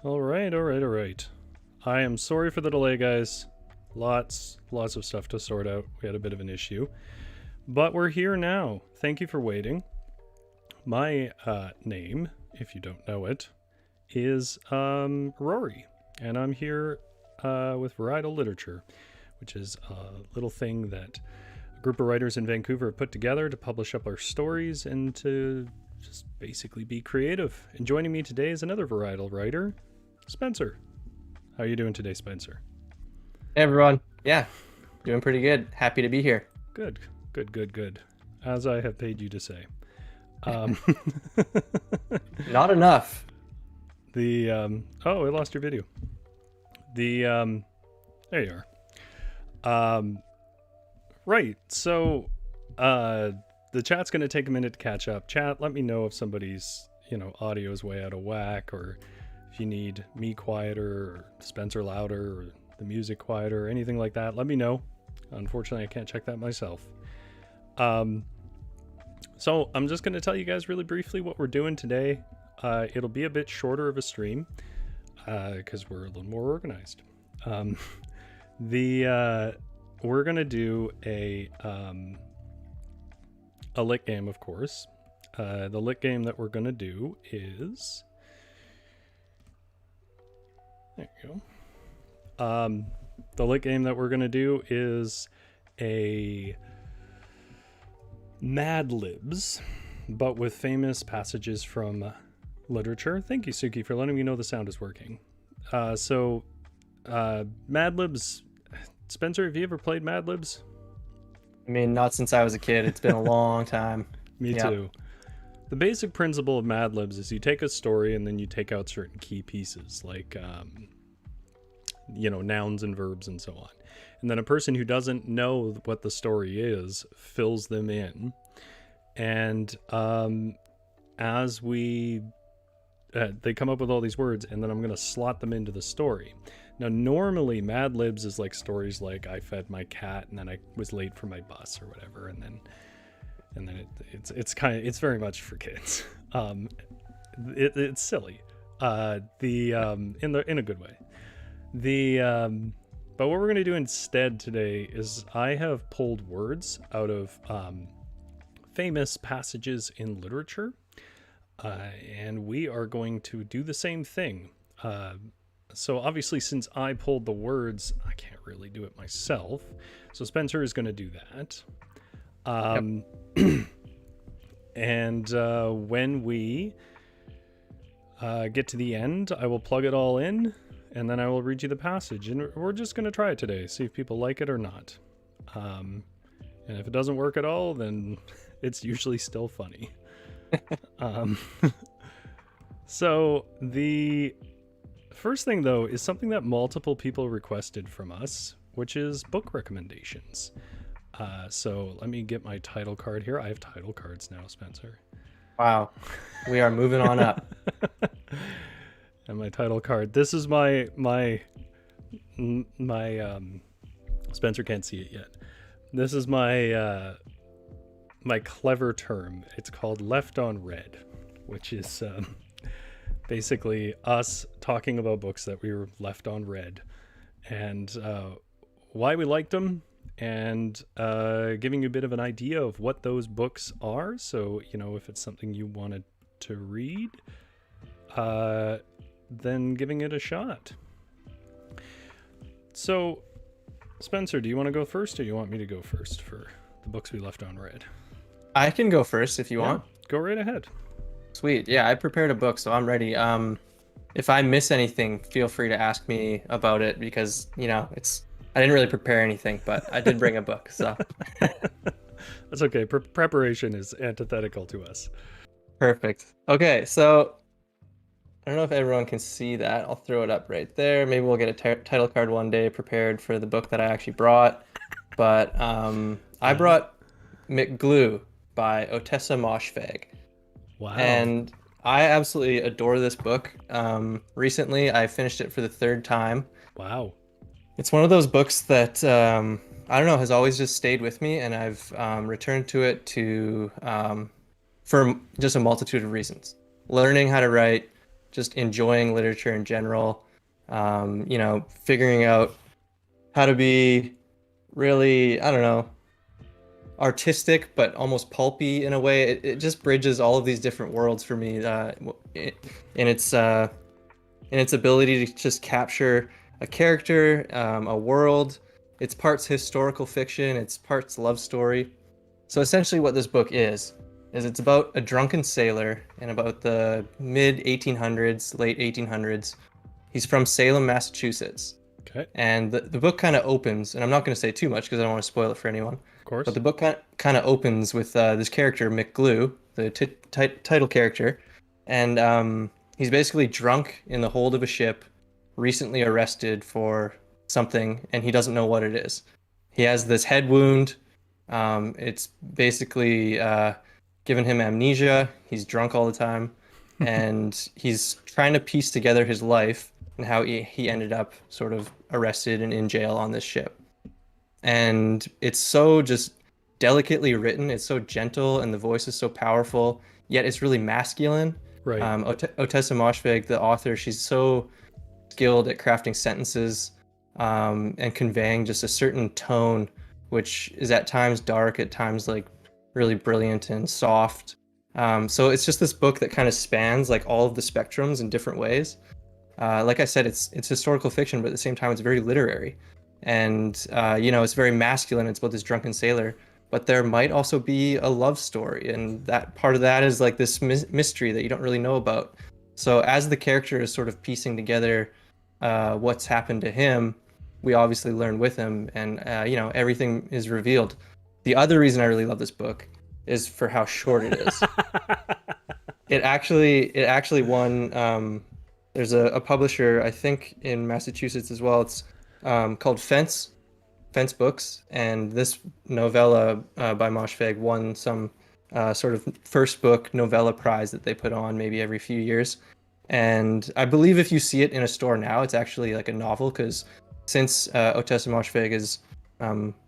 All right, all right, all right. I am sorry for the delay, guys. Lots of stuff to sort out. We had a bit of an issue, but we're here now. Thank you for waiting. My name, if you don't know it, is Rory, and I'm here with Varietal Literature, which is a little thing that a group of writers in Vancouver have put together to publish up our stories and to just basically be creative. And joining me today is another Varietal writer, Spencer. How are you doing today, Spencer? Hey everyone. Yeah, doing pretty good. Happy to be here. Good. As I have paid you to say. Not enough. Oh, I lost your video. There you are. Right. So, the chat's going to take a minute to catch up. Chat, let me know if somebody's, audio is way out of whack, or if you need me quieter or Spencer louder or the music quieter or anything like that. Let me know. Unfortunately, I can't check that myself. So I'm just going to tell you guys really briefly what we're doing today. It'll be a bit shorter of a stream because we're a little more organized. We're going to do a lit game, of course. The lit game that we're going to do is... There you go. The lit game that we're going to do is a Madlibs, but with famous passages from literature. Thank you, Suki, for letting me know the sound is working. Madlibs. Spencer, have you ever played Madlibs? I mean, not since I was a kid. It's been a long time. Me too. The basic principle of Madlibs is you take a story and then you take out certain key pieces like, nouns and verbs and so on. And then a person who doesn't know what the story is fills them in. And as they come up with all these words, and then I'm going to slot them into the story. Now, normally Madlibs is like stories like I fed my cat and then I was late for my bus or whatever, and then it's very much for kids. It's silly, in a good way. But what we're going to do instead today is I have pulled words out of famous passages in literature, and we are going to do the same thing. So obviously, since I pulled the words, I can't really do it myself. So Spencer is going to do that. And when we get to the end, I will plug it all in, and then I will read you the passage. And we're just going to try it today, see if people like it or not. And if it doesn't work at all, then it's usually still funny. So the first thing, though, is something that multiple people requested from us, which is book recommendations. So let me get my title card here. I have title cards now, Spencer. Wow. We are moving on up. And my title card. This is my Spencer can't see it yet. This is my my clever term. It's called Left on Red, which is basically us talking about books that we were left on red, and why we liked them, and giving you a bit of an idea of what those books are. So, if it's something you wanted to read, then giving it a shot. So, Spencer, do you want to go first, or do you want me to go first for the books we left on red? I can go first if you want. Go right ahead. Sweet. Yeah, I prepared a book, so I'm ready. If I miss anything, feel free to ask me about it because, I didn't really prepare anything, but I did bring a book, so. That's okay. Preparation is antithetical to us. Perfect. Okay, so I don't know if everyone can see that. I'll throw it up right there. Maybe we'll get a title card one day prepared for the book that I actually brought. But I brought McGlue by Otessa Moshfegh. Wow. And I absolutely adore this book. Recently, I finished it for the third time. Wow. It's one of those books that, I don't know, has always just stayed with me, and I've returned to it for just a multitude of reasons. Learning how to write, just enjoying literature in general, figuring out how to be really, I don't know, artistic but almost pulpy in a way. It just bridges all of these different worlds for me, in its ability to just capture a character, a world. It's parts historical fiction, it's parts love story. So essentially what this book is it's about a drunken sailor in about the mid 1800s, late 1800s. He's from Salem, Massachusetts. Okay. And the book kind of opens, and I'm not going to say too much because I don't want to spoil it for anyone. Of course. But the book kind of opens with this character, McGlue, the title character. And he's basically drunk in the hold of a ship, recently arrested for something, and he doesn't know what it is. He has this head wound. It's basically given him amnesia. He's drunk all the time, and he's trying to piece together his life and how he ended up sort of arrested and in jail on this ship. And it's so just delicately written. It's so gentle, and the voice is so powerful, yet it's really masculine. Right. Ottessa Moshfegh, the author, she's so skilled at crafting sentences and conveying just a certain tone, which is at times dark, at times like really brilliant and soft. So it's just this book that kind of spans like all of the spectrums in different ways. Like I said, it's historical fiction, but at the same time, it's very literary. And, it's very masculine. It's about this drunken sailor, but there might also be a love story. And that part of that is like this mystery that you don't really know about. So as the character is sort of piecing together what's happened to him, we obviously learn with him, and, everything is revealed. The other reason I really love this book is for how short it is. It actually won. There's a publisher, I think, in Massachusetts as well. It's called Fence Books, and this novella by Moshfegh won some sort of first book novella prize that they put on maybe every few years. And I believe if you see it in a store now, it's actually like a novel, because since Ottessa Moshfegh has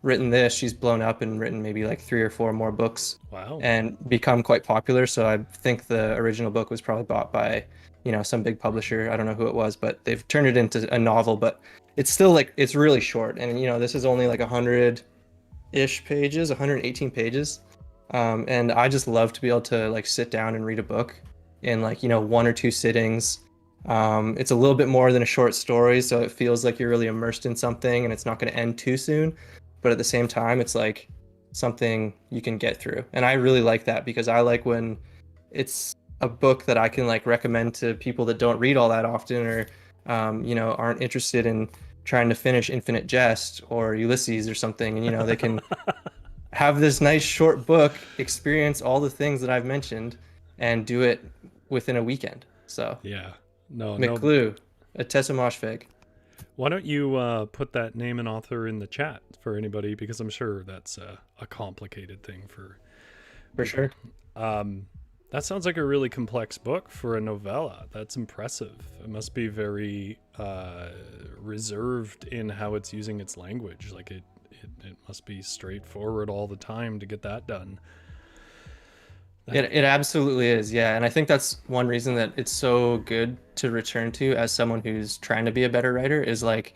written this, she's blown up and written maybe like 3 or 4 more books. Wow. And become quite popular. So I think the original book was probably bought by some big publisher. I don't know who it was, but they've turned it into a novel. But it's still like, it's really short, and this is only like 100-ish pages, 118 pages. And I just love to be able to like sit down and read a book in like 1 or 2 sittings. It's a little bit more than a short story, so it feels like you're really immersed in something, and it's not going to end too soon. But at the same time, it's like something you can get through, and I really like that, because I like when it's a book that I can like recommend to people that don't read all that often, or aren't interested in trying to finish Infinite Jest or Ulysses or something, and they can have this nice short book, experience all the things that I've mentioned, and do it within a weekend. So yeah. No. McGlue, Ottessa Moshfegh. Why don't you put that name and author in the chat for anybody, because I'm sure that's a complicated thing for sure. That sounds like a really complex book for a novella. That's impressive. It must be very reserved in how it's using its language. Like it must be straightforward all the time to get that done. It absolutely is, yeah. And I think that's one reason that it's so good to return to as someone who's trying to be a better writer, is like,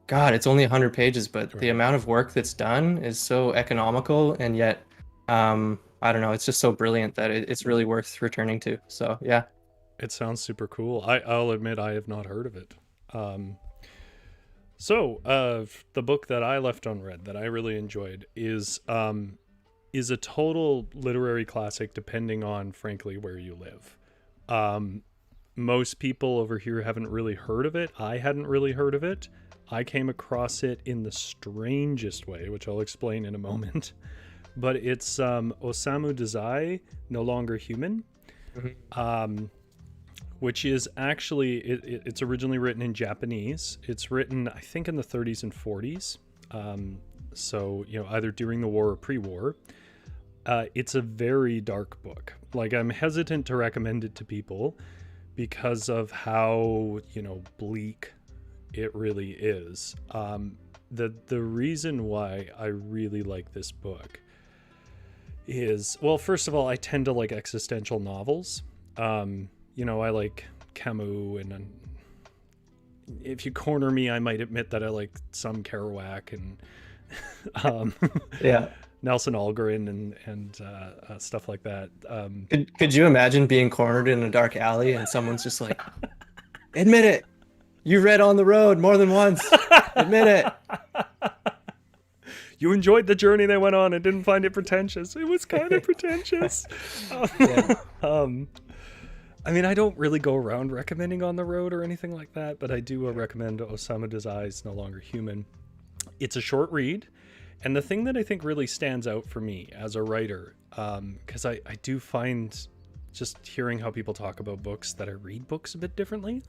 God, it's only 100 pages, but the amount of work that's done is so economical, and yet, I don't know, it's just so brilliant that it's really worth returning to. So, yeah. It sounds super cool. I'll admit I have not heard of it. So the book that I left unread that I really enjoyed is a total literary classic, depending on, frankly, where you live. Most people over here haven't really heard of it. I hadn't really heard of it. I came across it in the strangest way, which I'll explain in a moment. But it's Osamu Dazai, No Longer Human, which is actually, it's originally written in Japanese. It's written, I think, in the 30s and 40s. So, either during the war or pre-war. It's a very dark book. Like, I'm hesitant to recommend it to people because of how, bleak it really is. The reason why I really like this book is, well, first of all, I tend to like existential novels. I like Camus, and if you corner me, I might admit that I like some Kerouac and Yeah. Nelson Algren and stuff like that. Could you imagine being cornered in a dark alley and someone's just like, admit it, you read On the Road more than once. Admit it. You enjoyed the journey they went on and didn't find it pretentious. It was kind of pretentious. Yeah. I mean, I don't really go around recommending On the Road or anything like that, but I do recommend Osama Desai's No Longer Human. It's a short read, and the thing that I think really stands out for me as a writer, because I do find just hearing how people talk about books that I read books a bit differently.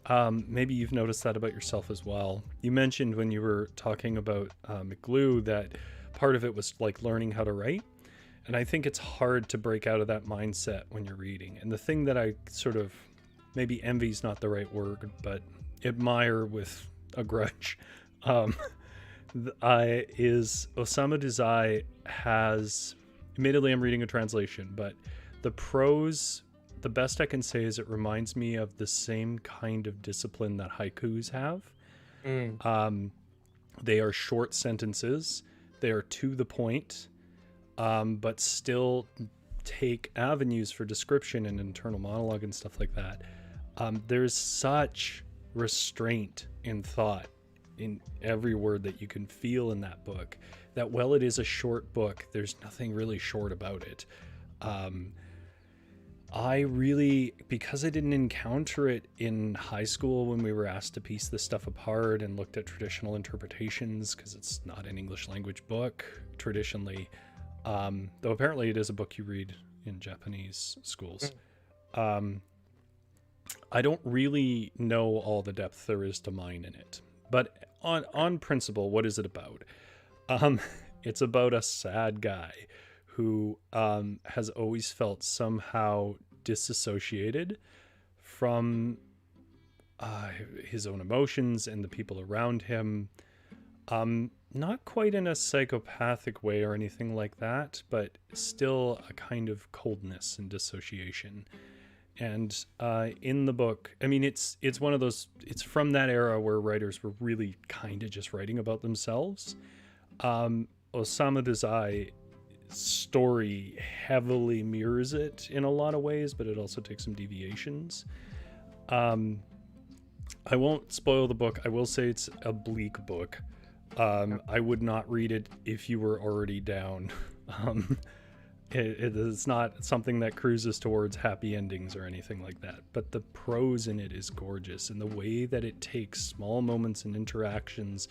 Maybe you've noticed that about yourself as well. You mentioned when you were talking about McGlue that part of it was like learning how to write. And I think it's hard to break out of that mindset when you're reading. And the thing that I sort of, maybe envy is not the right word, but admire with a grudge, is Osama Desai has, admittedly I'm reading a translation, but the prose, the best I can say is it reminds me of the same kind of discipline that haikus have. They are short sentences. They are to the point. But still take avenues for description and internal monologue and stuff like that. There's such restraint in thought in every word that you can feel in that book, that while it is a short book, there's nothing really short about it. I really, because I didn't encounter it in high school when we were asked to piece this stuff apart and looked at traditional interpretations, because it's not an English language book traditionally, though apparently it is a book you read in Japanese schools. I don't really know all the depth there is to mine in it, but on principle, what is it about? It's about a sad guy who has always felt somehow disassociated from his own emotions and the people around him. Not quite in a psychopathic way or anything like that, but still a kind of coldness and dissociation. And in the book, I mean, it's one of those, it's from that era where writers were really kind of just writing about themselves. Osama Desai story heavily mirrors it in a lot of ways, but it also takes some deviations. I won't spoil the book. I will say it's a bleak book. I would not read it if you were already down. It is not something that cruises towards happy endings or anything like that, but the prose in it is gorgeous, and the way that it takes small moments and interactions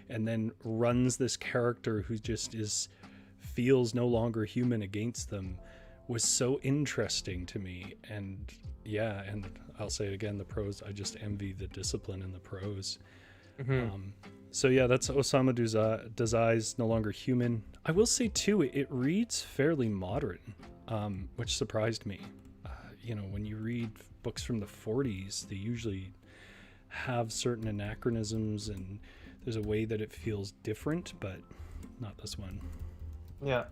and then runs this character who just feels no longer human against them was so interesting to me. And yeah, and I'll say it again, the prose, I just envy the discipline in the prose. So yeah, that's Osama Desai's No Longer Human. I will say too, it reads fairly modern, which surprised me. When you read books from the 40s, they usually have certain anachronisms and there's a way that it feels different, but not this one. Yeah.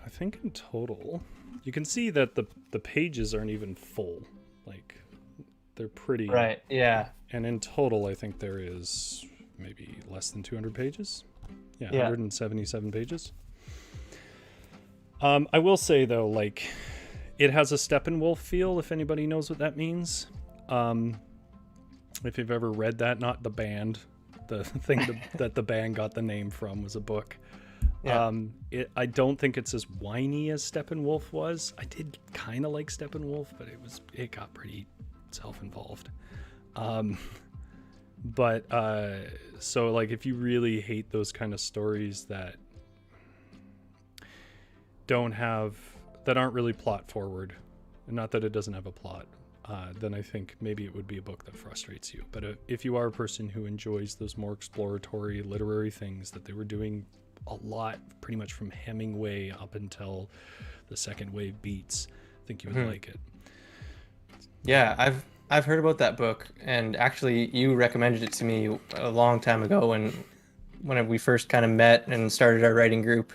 I think in total, you can see that the pages aren't even full. Like, they're pretty. Right, yeah. And in total, I think there is maybe less than 200 pages. Yeah, 177 pages. I will say, though, like, it has a Steppenwolf feel, if anybody knows what that means. If you've ever read that, not the band. The thing that the band got the name from was a book. Yeah. I don't think it's as whiny as Steppenwolf was. I did kind of like Steppenwolf, but it got pretty self-involved. So like, if you really hate those kind of stories that aren't really plot forward, not that it doesn't have a plot, then I think maybe it would be a book that frustrates you. But if you are a person who enjoys those more exploratory literary things that they were doing a lot, pretty much from Hemingway up until the second wave beats, I think you would like it. Yeah, I've heard about that book, and actually you recommended it to me a long time ago when we first kind of met and started our writing group.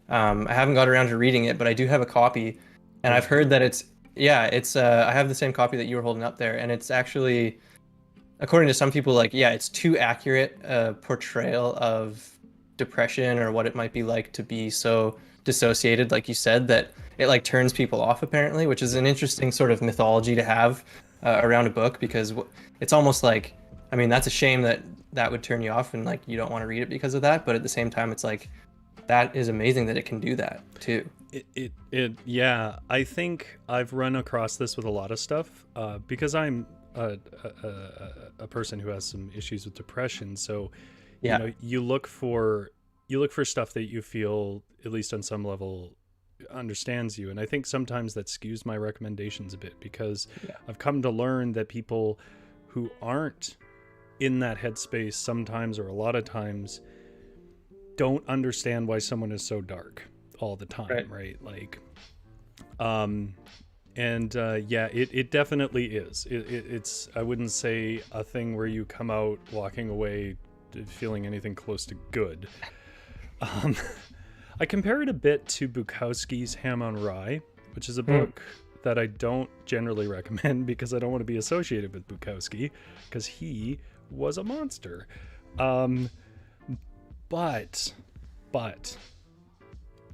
I haven't got around to reading it, but I do have a copy, and I've heard that Yeah, it's I have the same copy that you were holding up there, and it's actually, according to some people, like, yeah, it's too accurate a portrayal of depression or what it might be like to be so dissociated, like you said, that it like turns people off apparently, which is an interesting sort of mythology to have around a book, because it's almost like, I mean, that's a shame that that would turn you off and like you don't want to read it because of that, but at the same time, it's like that is amazing that it can do that too. Yeah, I think I've run across this with a lot of stuff because I'm a person who has some issues with depression. So, you Yeah, know, you look for stuff that you feel, at least on some level, understands you. And I think sometimes that skews my recommendations a bit, because yeah, I've come to learn that people who aren't in that headspace sometimes, or a lot of times, don't understand why someone is so dark all the time, right? Like, and yeah, it definitely is. It's, I wouldn't say a thing where you come out walking away feeling anything close to good. Um, I compare it a bit to Bukowski's Ham on Rye, which is a book that I don't generally recommend because I don't want to be associated with Bukowski, because he was a monster. Um, but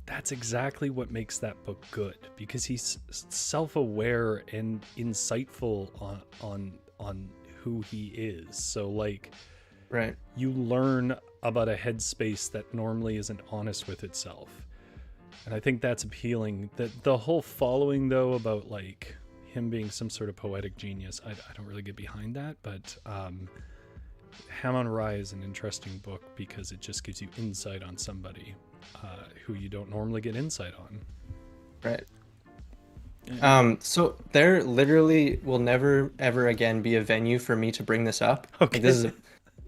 that's exactly what makes that book good, because he's self-aware and insightful on who he is. So like, right. you learn about a headspace that normally isn't honest with itself, and I think that's appealing. That the whole following though about like him being some sort of poetic genius, I don't really get behind that, but Ham on Rye is an interesting book because it just gives you insight on somebody who you don't normally get insight on. Right. So there literally will never ever again be a venue for me to bring this up. Okay. Like this is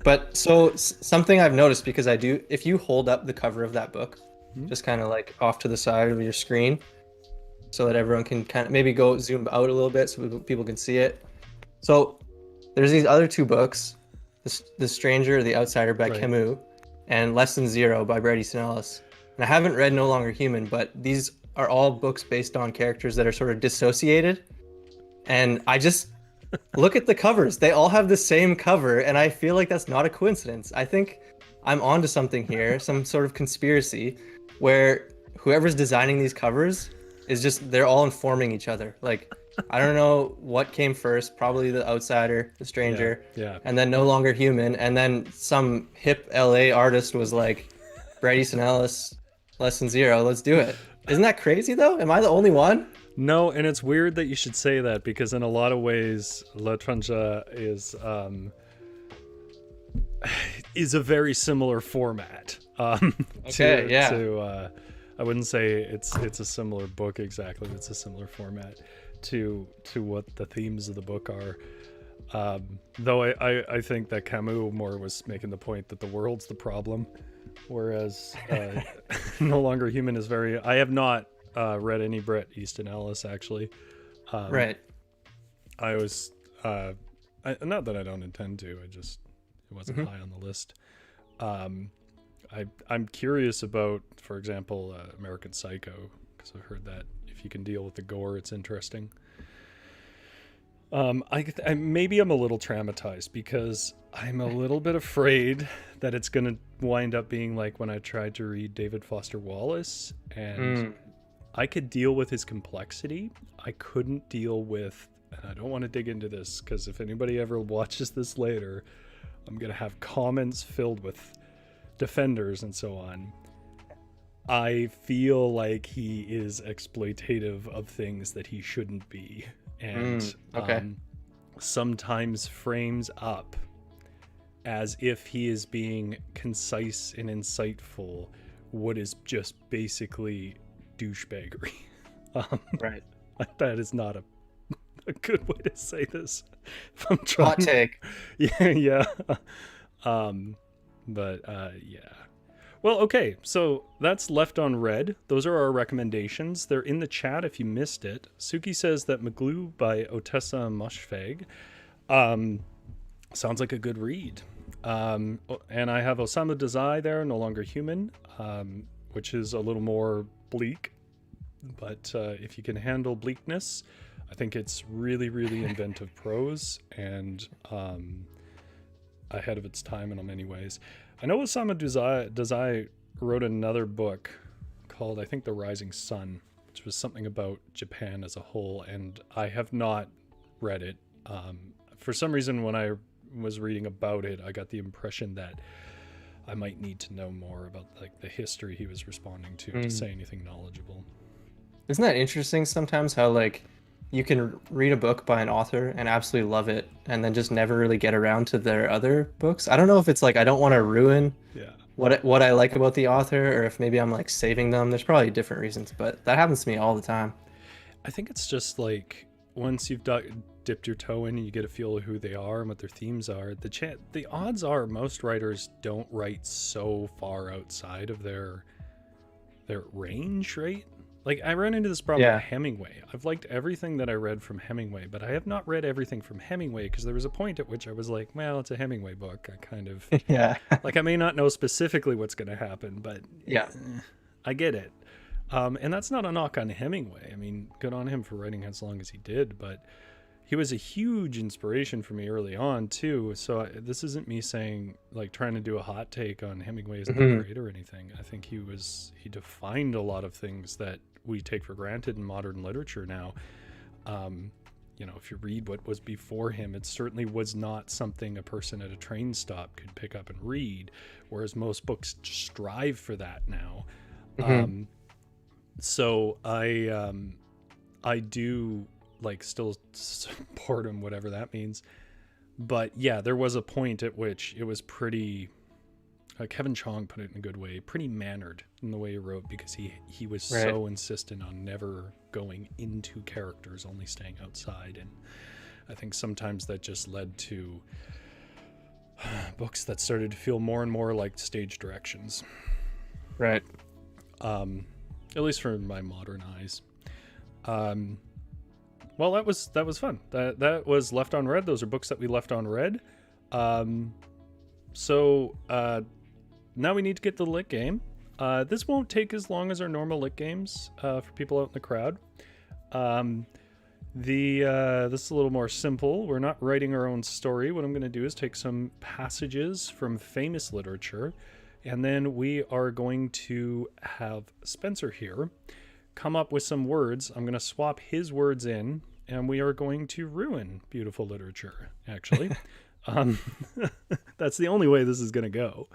but so something I've noticed, because I do, if you hold up the cover of that book, just kind of like off to the side of your screen so that everyone can kind of maybe go zoom out a little bit so people can see it. So there's these other two books, The Stranger, The Outsider by Right. Camus, and Less Than Zero by Bret Easton Ellis. And I haven't read No Longer Human, but these are all books based on characters that are sort of dissociated. And I just look at the covers. They all have the same cover, and I feel like that's not a coincidence. I think I'm onto something here, some sort of conspiracy where whoever's designing these covers is just, they're all informing each other. Like, I don't know what came first, probably The Outsider, The Stranger, Yeah. and then No Longer Human, and then some hip LA artist was like, Bret Easton Ellis, Less Than Zero, let's do it. Isn't that crazy though? Am I the only one? No, and it's weird that you should say that, because in a lot of ways, L'Étranger is a very similar format. Okay, yeah. I wouldn't say it's a similar book exactly. It's a similar format to what the themes of the book are. Though I think that Camus more was making the point that the world's the problem, whereas No Longer Human is very. I have not read any Bret Easton Ellis actually. Right. I was not that I don't intend to. It wasn't high on the list. I'm curious about, for example, American Psycho, because I've heard that if you can deal with the gore, it's interesting. I maybe I'm a little traumatized because I'm a little bit afraid that it's going to wind up being like when I tried to read David Foster Wallace, and I could deal with his complexity. I couldn't deal with, and I don't want to dig into this because if anybody ever watches this later, I'm going to have comments filled with defenders and so on. I feel like he is exploitative of things that he shouldn't be, and sometimes frames up as if he is being concise and insightful what is just basically douchebaggery. Right. That is not a good way to say this. If I'm trying, Hot take. yeah. Yeah. Well, okay, so that's Left on Red. Those are our recommendations. They're in the chat if you missed it. Suki says that Maglu by Otessa Moshfegh sounds like a good read. And I have Osamu Dazai there, No Longer Human, which is a little more bleak. But if you can handle bleakness, I think it's really, really inventive prose and ahead of its time in many ways. I know Osama Dazai wrote another book called, I think, The Rising Sun, which was something about Japan as a whole, and I have not read it. For some reason, when I was reading about it, I got the impression that I might need to know more about like the history he was responding to say anything knowledgeable. Isn't that interesting sometimes how like you can read a book by an author and absolutely love it and then just never really get around to their other books? I don't know if it's like I don't want to ruin what I like about the author, or if maybe I'm like saving them. There's probably different reasons, but that happens to me all the time. I think it's just like once you've dipped your toe in and you get a feel of who they are and what their themes are, the odds are most writers don't write so far outside of their range, right? Like I ran into this problem with Hemingway. I've liked everything that I read from Hemingway, but I have not read everything from Hemingway because there was a point at which I was like, well, it's a Hemingway book. I kind of like I may not know specifically what's going to happen, but I get it. And that's not a knock on Hemingway. I mean, good on him for writing as long as he did, but he was a huge inspiration for me early on too. So this isn't me saying like trying to do a hot take on Hemingway as not great or anything. I think he defined a lot of things that we take for granted in modern literature now. You know, if you read what was before him, it certainly was not something a person at a train stop could pick up and read, whereas most books strive for that now. So I do like still support him, whatever that means. But yeah, there was a point at which it was pretty, Kevin Chong put it in a good way, pretty mannered in the way he wrote, because he was so insistent on never going into characters, only staying outside. And I think sometimes that just led to books that started to feel more and more like stage directions. Right. At least from my modern eyes. Well, that was fun. That was Left on Red. Those are books that we left on red. So now we need to get the lit game. This won't take as long as our normal lit games for people out in the crowd. This is a little more simple. We're not writing our own story. What I'm going to do is take some passages from famous literature, and then we are going to have Spencer here come up with some words. I'm going to swap his words in, and we are going to ruin beautiful literature, actually. That's the only way this is going to go.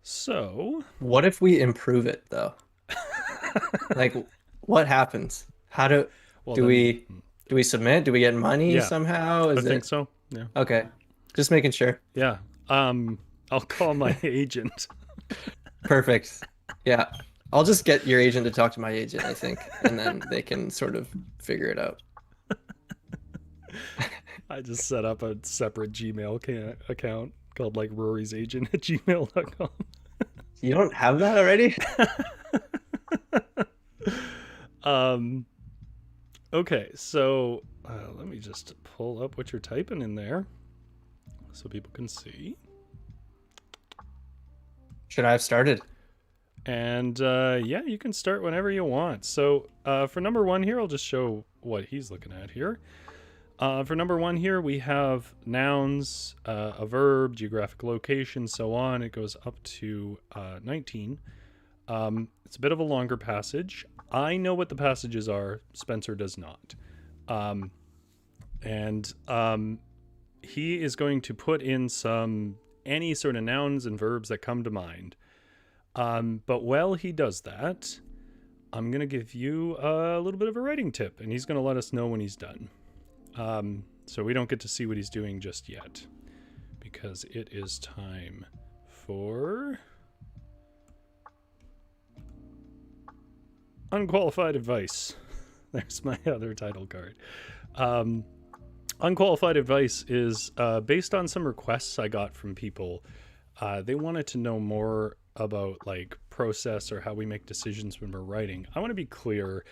So what if we improve it though? Like, what happens? Do we submit? Do we get money somehow? I think so. Yeah. Okay. Just making sure. Yeah. I'll call my agent. Perfect. Yeah. I'll just get your agent to talk to my agent, I think, and then they can sort of figure it out. I just set up a separate Gmail account called like Rory's agent at gmail.com. You don't have that already? Okay, so let me just pull up what you're typing in there so people can see. Should I have started? And yeah, you can start whenever you want. So for number one here, I'll just show what he's looking at here. For number one here, we have nouns, a verb, geographic location, so on. It goes up to 19. It's a bit of a longer passage. I know what the passages are. Spencer does not. And he is going to put in any sort of nouns and verbs that come to mind. But while he does that, I'm going to give you a little bit of a writing tip, and he's going to let us know when he's done. So we don't get to see what he's doing just yet, because it is time for unqualified advice. There's my other title card. Unqualified advice is based on some requests I got from people. They wanted to know more about like process or how we make decisions when we're writing. I want to be clear.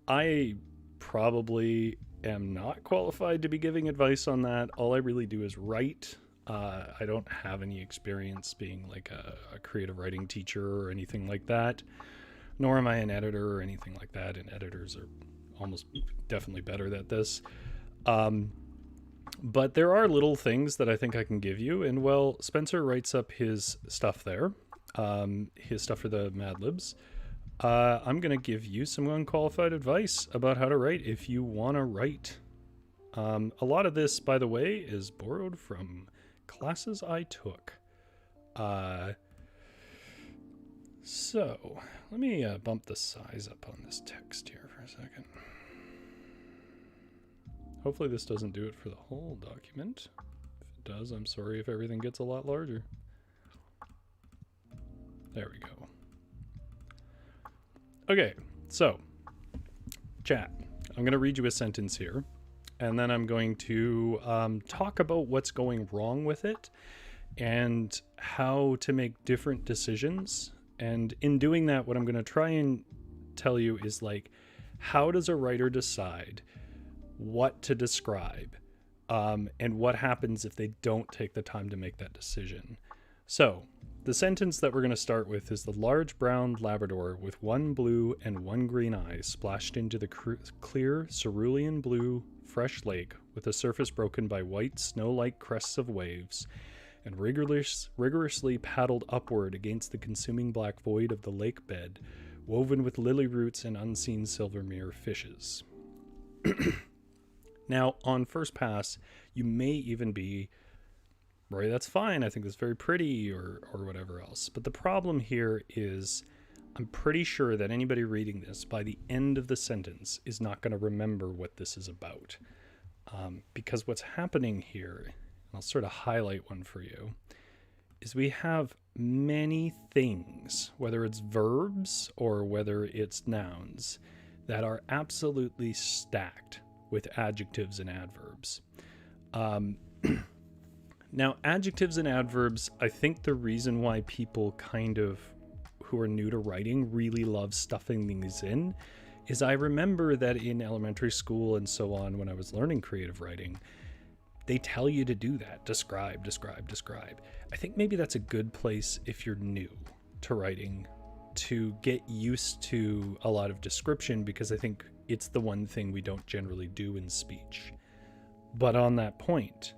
I probably am not qualified to be giving advice on that. All I really do is write. I don't have any experience being like a creative writing teacher or anything like that. nor am I an editor or anything like that, and editors are almost definitely better at this. But there are little things that I think I can give you, and well, Spencer writes up his stuff there, his stuff for the Madlibs. I'm going to give you some unqualified advice about how to write if you want to write. A lot of this, by the way, is borrowed from classes I took. So, let me bump the size up on this text here for a second. Hopefully this doesn't do it for the whole document. If it does, I'm sorry if everything gets a lot larger. There we go. Okay, so, chat. I'm going to read you a sentence here, and then I'm going to talk about what's going wrong with it and how to make different decisions. And in doing that, what I'm going to try and tell you is, like, how does a writer decide what to describe, and what happens if they don't take the time to make that decision. So, the sentence that we're going to start with is: the large brown Labrador with one blue and one green eye splashed into the clear cerulean blue fresh lake with a surface broken by white snow-like crests of waves, and rigorously paddled upward against the consuming black void of the lake bed, woven with lily roots and unseen silvermere fishes. Now, on first pass, you may even be, Roy, that's fine, I think that's very pretty, or whatever else. But the problem here is, I'm pretty sure that anybody reading this, by the end of the sentence, is not going to remember what this is about. Because what's happening here, and I'll sort of highlight one for you, is we have many things, whether it's verbs or whether it's nouns, that are absolutely stacked with adjectives and adverbs. Now, adjectives and adverbs, I think the reason why people who are new to writing really love stuffing these in is I remember that in elementary school and so on, when I was learning creative writing, they tell you to do that. Describe, describe, describe. I think maybe that's a good place if you're new to writing, to get used to a lot of description, because I think it's the one thing we don't generally do in speech. But on that point,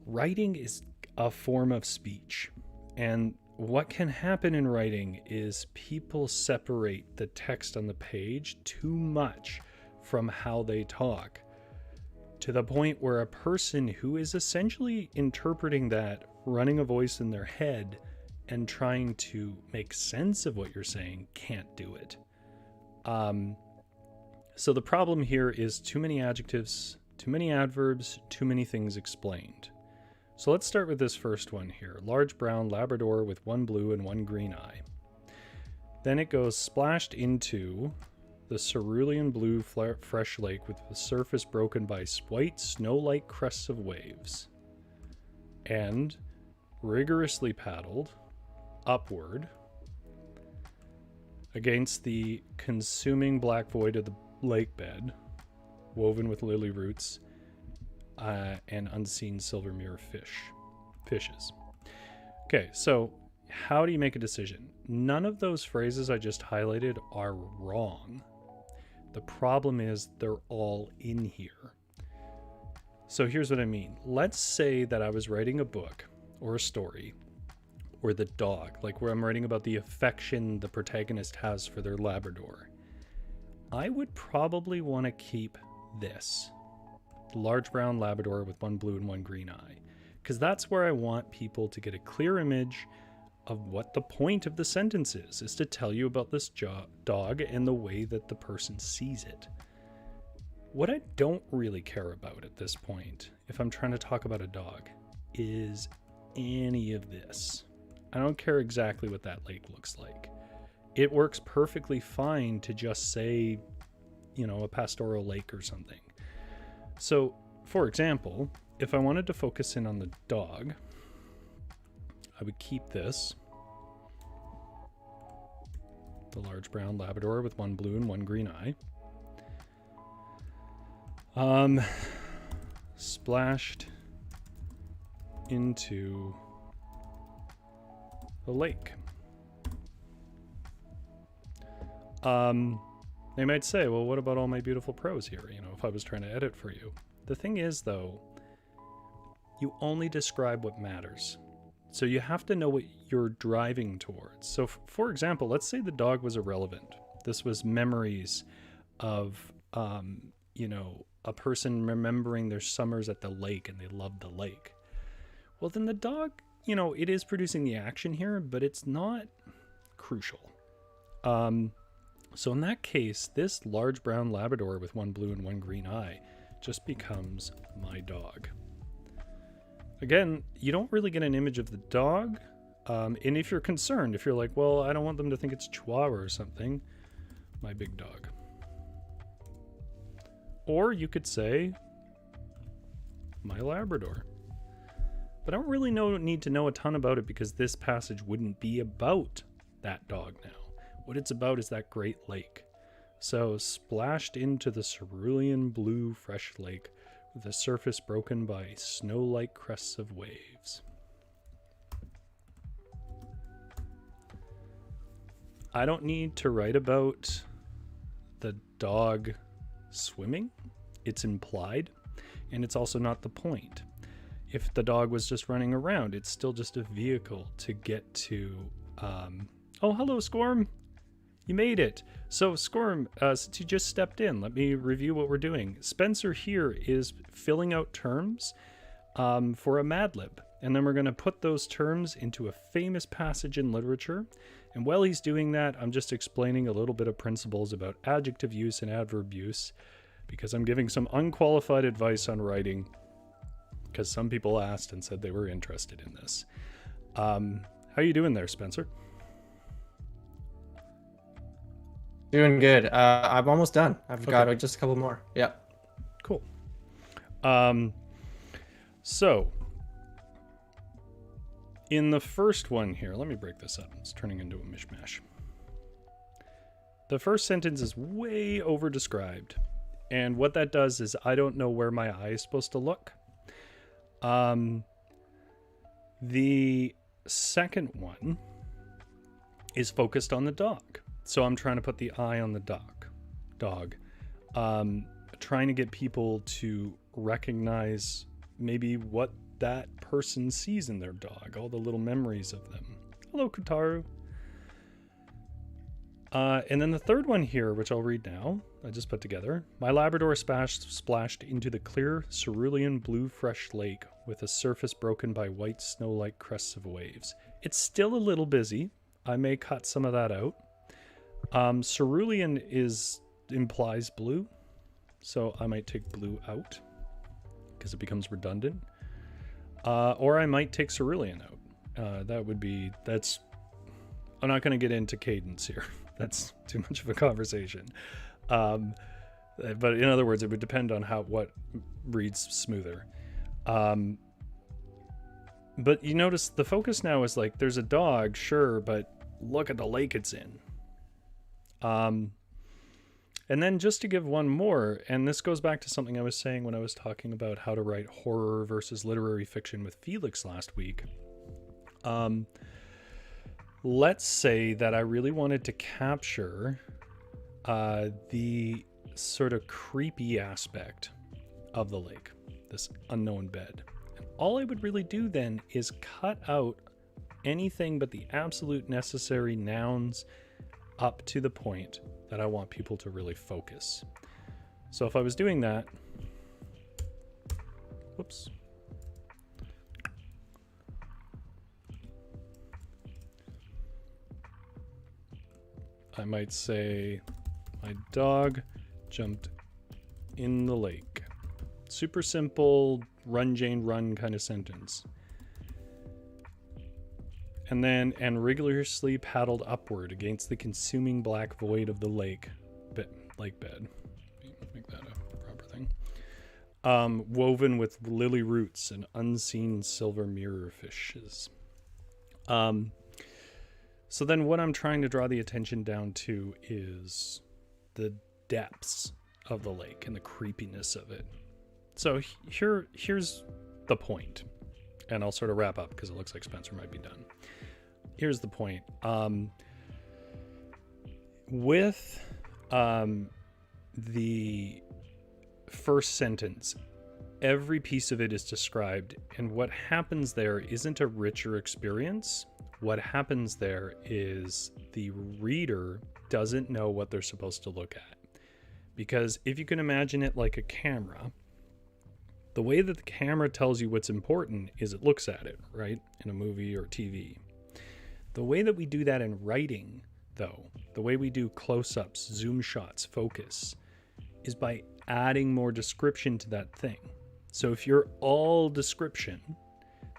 writing is a form of speech. And what can happen in writing is people separate the text on the page too much from how they talk, to the point where a person who is essentially interpreting that, running a voice in their head, and trying to make sense of what you're saying can't do it. So the problem here is too many adjectives, too many adverbs, too many things explained. So let's start with this first one here. Large brown Labrador with one blue and one green eye. Then it goes splashed into the cerulean blue fresh lake with the surface broken by white snow-like crests of waves, and rigorously paddled upward against the consuming black void of the lake bed, woven with lily roots and unseen silvermere fishes. Okay, so how do you make a decision? None of those phrases I just highlighted are wrong. The problem is they're all in here. So here's what I mean. Let's say that I was writing a book or a story where the dog, like where I'm writing about the affection the protagonist has for their Labrador. I would probably want to keep this. Large brown Labrador with one blue and one green eye, because that's where I want people to get a clear image of what the point of the sentence is to tell you about this dog and the way that the person sees it. What I don't really care about at this point, if I'm trying to talk about a dog, is any of this. I don't care exactly what that lake looks like. It works perfectly fine to just say, a pastoral lake or something. So, for example, if I wanted to focus in on the dog, I would keep this. The large brown Labrador with one blue and one green eye. Splashed into the lake. They might say, well, what about all my beautiful prose here? You know, if I was trying to edit for you. The thing is, though, you only describe what matters. So you have to know what you're driving towards. So, for example, let's say the dog was irrelevant. This was memories of, you know, a person remembering their summers at the lake and they loved the lake. Well, then the dog, you know, it is producing the action here, but it's not crucial. So in that case, this large brown Labrador with one blue and one green eye just becomes my dog. Again, you don't really get an image of the dog. And if you're concerned, if you're like, well, I don't want them to think it's Chihuahua or something, my big dog. Or you could say, my Labrador. But I don't really need to know a ton about it because this passage wouldn't be about that dog now. What it's about is that great lake. So, splashed into the cerulean blue fresh lake with a surface broken by snow-like crests of waves. I don't need to write about the dog swimming. It's implied, and it's also not the point. If the dog was just running around, it's still just a vehicle to get to... Oh, hello, Squirm! You made it. So, Squirm, since you just stepped in, let me review what we're doing. Spencer here is filling out terms for a Madlib. And then we're going to put those terms into a famous passage in literature. And while he's doing that, I'm just explaining a little bit of principles about adjective use and adverb use, because I'm giving some unqualified advice on writing, because some people asked and said they were interested in this. How you doing there, Spencer? Doing good. I'm almost done. I've got just a couple more. Yeah. Cool. So, in the first one here, let me break this up. It's turning into a mishmash. The first sentence is way over-described. And what that does is I don't know where my eye is supposed to look. The second one is focused on the dog. So I'm trying to put the eye on the dog. Trying to get people to recognize maybe what that person sees in their dog, all the little memories of them. Hello, Kutaru. And then the third one here, which I'll read now, I just put together. My Labrador splashed into the clear, cerulean blue fresh lake with a surface broken by white snow-like crests of waves. It's still a little busy. I may cut some of that out. Cerulean implies blue, so I might take blue out because it becomes redundant. Or I might take cerulean out. That's. I'm not going to get into cadence here. That's too much of a conversation. But in other words, it would depend on what reads smoother. But you notice the focus now is like, there's a dog, sure, but look at the lake it's in. And then just to give one more, and this goes back to something I was saying when I was talking about how to write horror versus literary fiction with Felix last week. Let's say that I really wanted to capture the sort of creepy aspect of the lake, this unknown bed. And all I would really do then is cut out anything but the absolute necessary nouns up to the point that I want people to really focus. So if I was doing that, whoops. I might say, my dog jumped in the lake. Super simple, run, Jane, run kind of sentence. And then, and rigorously paddled upward against the consuming black void of the lake bed. Make that a proper thing. Woven with lily roots and unseen silver mirror fishes. So then what I'm trying to draw the attention down to is the depths of the lake and the creepiness of it. So here's the point. And I'll sort of wrap up because it looks like Spencer might be done. Here's the point. with the first sentence, every piece of it is described, and what happens there isn't a richer experience. What happens there is the reader doesn't know what they're supposed to look at. Because if you can imagine it like a camera, the way that the camera tells you what's important is it looks at it, right? In a movie or TV. The way that we do that in writing, though, the way we do close-ups, zoom shots, focus, is by adding more description to that thing. So if you're all description,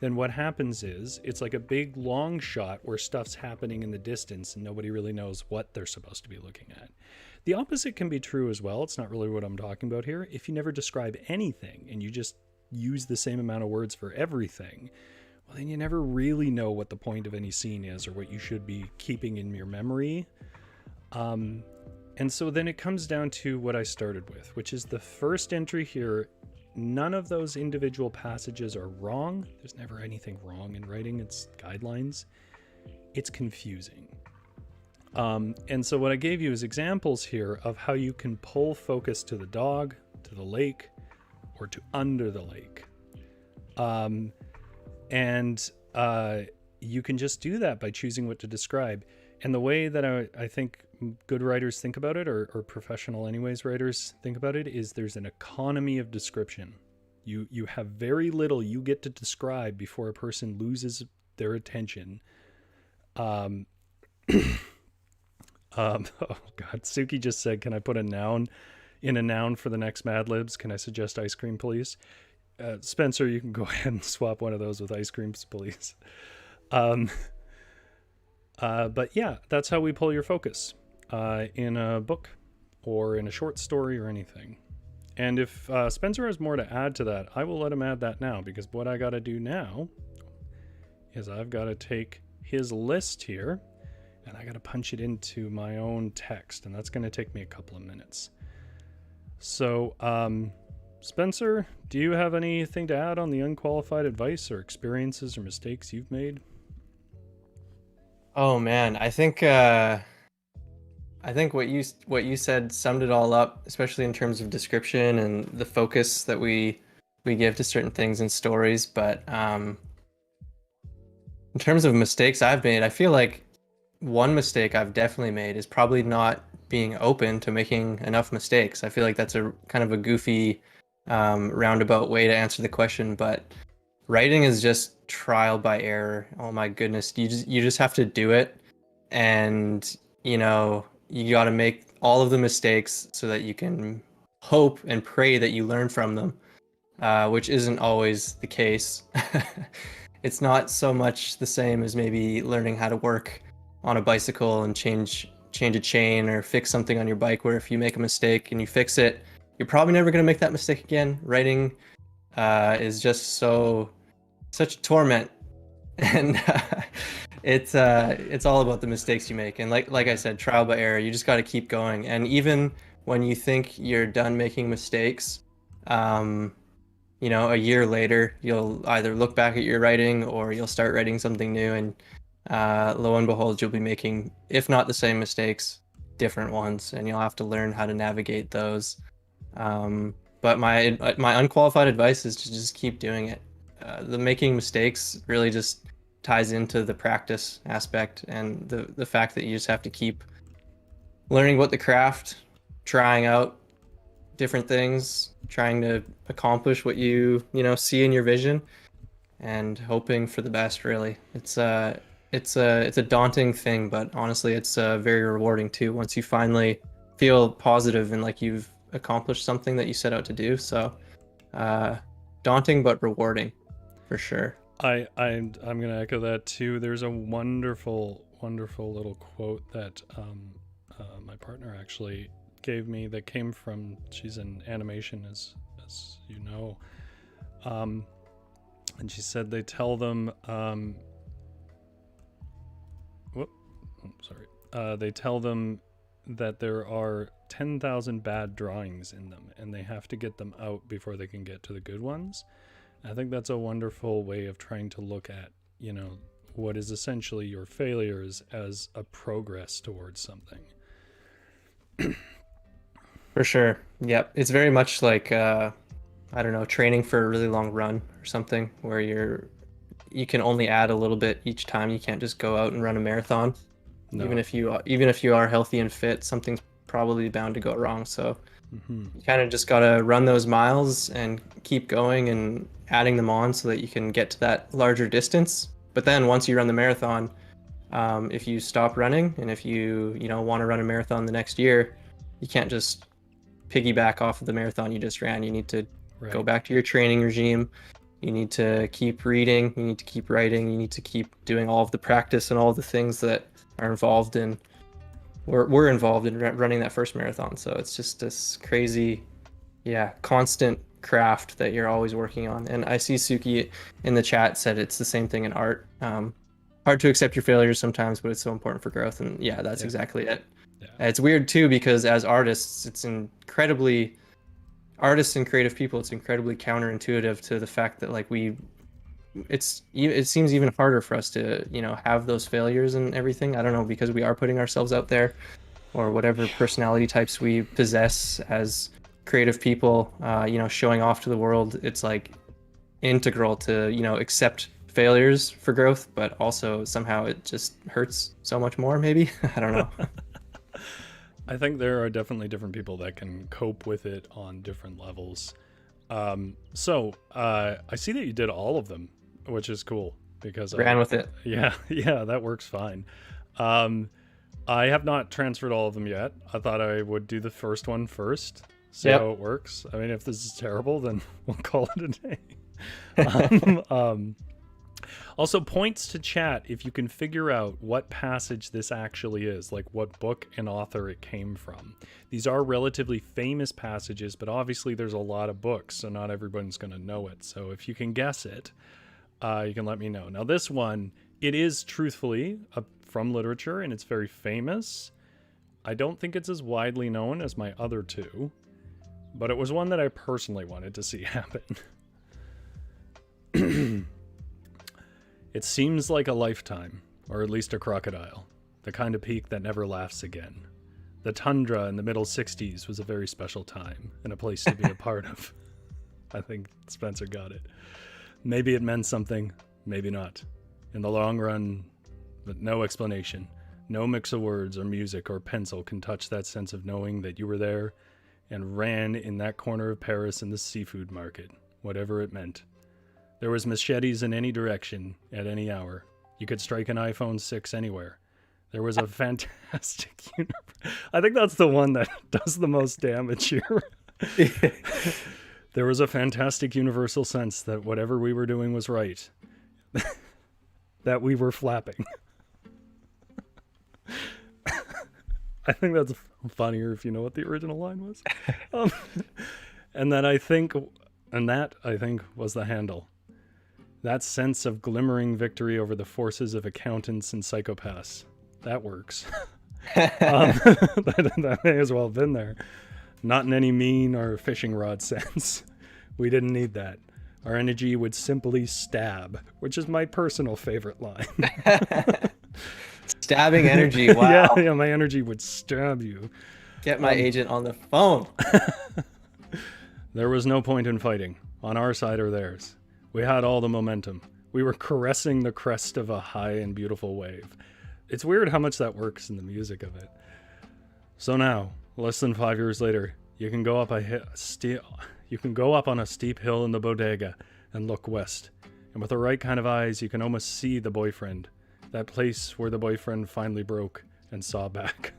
then what happens is it's like a big long shot where stuff's happening in the distance and nobody really knows what they're supposed to be looking at. The opposite can be true as well. It's not really what I'm talking about here. If you never describe anything and you just use the same amount of words for everything, well, then you never really know what the point of any scene is or what you should be keeping in your memory. And so then it comes down to what I started with, which is the first entry here. None of those individual passages are wrong. There's never anything wrong in writing. It's guidelines. It's confusing. And so what I gave you is examples here of how you can pull focus to the dog, to the lake, or to under the lake. And you can just do that by choosing what to describe. And the way that I think good writers think about it, or professional anyways writers think about it, is there's an economy of description. You have very little you get to describe before a person loses their attention. Oh God, Suki just said, can I put a noun in a noun for the next Madlibs? Can I suggest ice cream, please? Spencer, you can go ahead and swap one of those with ice creams, please. But yeah, that's how we pull your focus in a book or in a short story or anything. And if Spencer has more to add to that, I will let him add that now, because what I got to do now is I've got to take his list here and I got to punch it into my own text, and that's going to take me a couple of minutes. So, Spencer, do you have anything to add on the unqualified advice or experiences or mistakes you've made? Oh man, I think what you said summed it all up, especially in terms of description and the focus that we give to certain things in stories. But in terms of mistakes I've made, I feel like one mistake I've definitely made is probably not being open to making enough mistakes. I feel like that's a kind of a goofy roundabout way to answer the question, but writing is just trial by error. Oh my goodness, you just have to do it, and you got to make all of the mistakes so that you can hope and pray that you learn from them, which isn't always the case. It's not so much the same as maybe learning how to work on a bicycle and change a chain or fix something on your bike, where if you make a mistake and you fix it, you're probably never going to make that mistake again. Writing is just such a torment, and it's all about the mistakes you make. And like I said, trial by error. You just got to keep going. And even when you think you're done making mistakes, a year later, you'll either look back at your writing or you'll start writing something new, and lo and behold, you'll be making, if not the same mistakes, different ones, and you'll have to learn how to navigate those. But my unqualified advice is to just keep doing it. The making mistakes really just ties into the practice aspect, and the fact that you just have to keep learning about the craft, trying out different things, trying to accomplish what you see in your vision, and hoping for the best. Really, it's a daunting thing, but honestly, it's very rewarding too once you finally feel positive and like you've accomplished something that you set out to do. So daunting but rewarding for sure. I'm gonna echo that too. There's a wonderful little quote that my partner actually gave me that came from, she's in animation as you know, and she said they tell them they tell them that there are 10,000 bad drawings in them, and they have to get them out before they can get to the good ones. I think that's a wonderful way of trying to look at, what is essentially your failures as a progress towards something. For sure. Yep. It's very much like I don't know, training for a really long run or something where you can only add a little bit each time. You can't just go out and run a marathon. No. Even if you are healthy and fit, something's probably bound to go wrong. So Hmm. you kind of just gotta run those miles and keep going and adding them on so that you can get to that larger distance. But then once you run the marathon, if you stop running and if you know want to run a marathon the next year, you can't just piggyback off of the marathon you just ran. You need to go Right. back to your training regime. You need to keep reading. You need to keep writing. You need to keep doing all of the practice and all of the things that are involved in. We're involved in running that first marathon. So it's just this crazy, yeah, constant craft that you're always working on. And I see Suki in the chat said it's the same thing in art. Hard to accept your failures sometimes, but it's so important for growth. And yeah, that's exactly it. Yeah. It's weird too because as artists, artists and creative people, it's incredibly counterintuitive to the fact that like it seems even harder for us to have those failures and everything. I don't know, because we are putting ourselves out there, or whatever personality types we possess as creative people, showing off to the world. It's like integral to accept failures for growth, but also somehow it just hurts so much more maybe. I don't know. I think there are definitely different people that can cope with it on different levels. I see that you did all of them, which is cool because Ran with it. yeah, yeah, that works fine. I have not transferred all of them yet. I thought I would do the first one first, see Yep. how it works. I mean, if this is terrible, then we'll call it a day. Also, points to chat if you can figure out what passage this actually is, like what book and author it came from. These are relatively famous passages, but obviously there's a lot of books, so not everyone's going to know it. So if you can guess it, you can let me know. Now, this one, it is truthfully from literature, and it's very famous. I don't think it's as widely known as my other two, but it was one that I personally wanted to see happen. It seems like a lifetime, or at least a crocodile, the kind of peak that never laughs again. The tundra in the middle 60s was a very special time and a place to be a part of. I think Spencer got it. Maybe it meant something, maybe not. In the long run, but no explanation. No mix of words or music or pencil can touch that sense of knowing that you were there and ran in that corner of Paris in the seafood market, whatever it meant. There was machetes in any direction, at any hour. You could strike an iPhone 6 anywhere. There was a fantastic universe. I think that's the one that does the most damage here. There was a fantastic universal sense that whatever we were doing was right. That we were flapping. I think that's funnier if you know what the original line was. And that I think was the handle. That sense of glimmering victory over the forces of accountants and psychopaths. That works. That may as well have been there. Not in any mean or fishing rod sense. We didn't need that. Our energy would simply stab, which is my personal favorite line. Stabbing energy. Wow. Yeah, my energy would stab you. Get my agent on the phone. There was no point in fighting, on our side or theirs. We had all the momentum. We were caressing the crest of a high and beautiful wave. It's weird how much that works in the music of it. So now, less than 5 years later, you can go up on a steep hill in the bodega and look west. And with the right kind of eyes, you can almost see the boyfriend. That place where the boyfriend finally broke and saw back.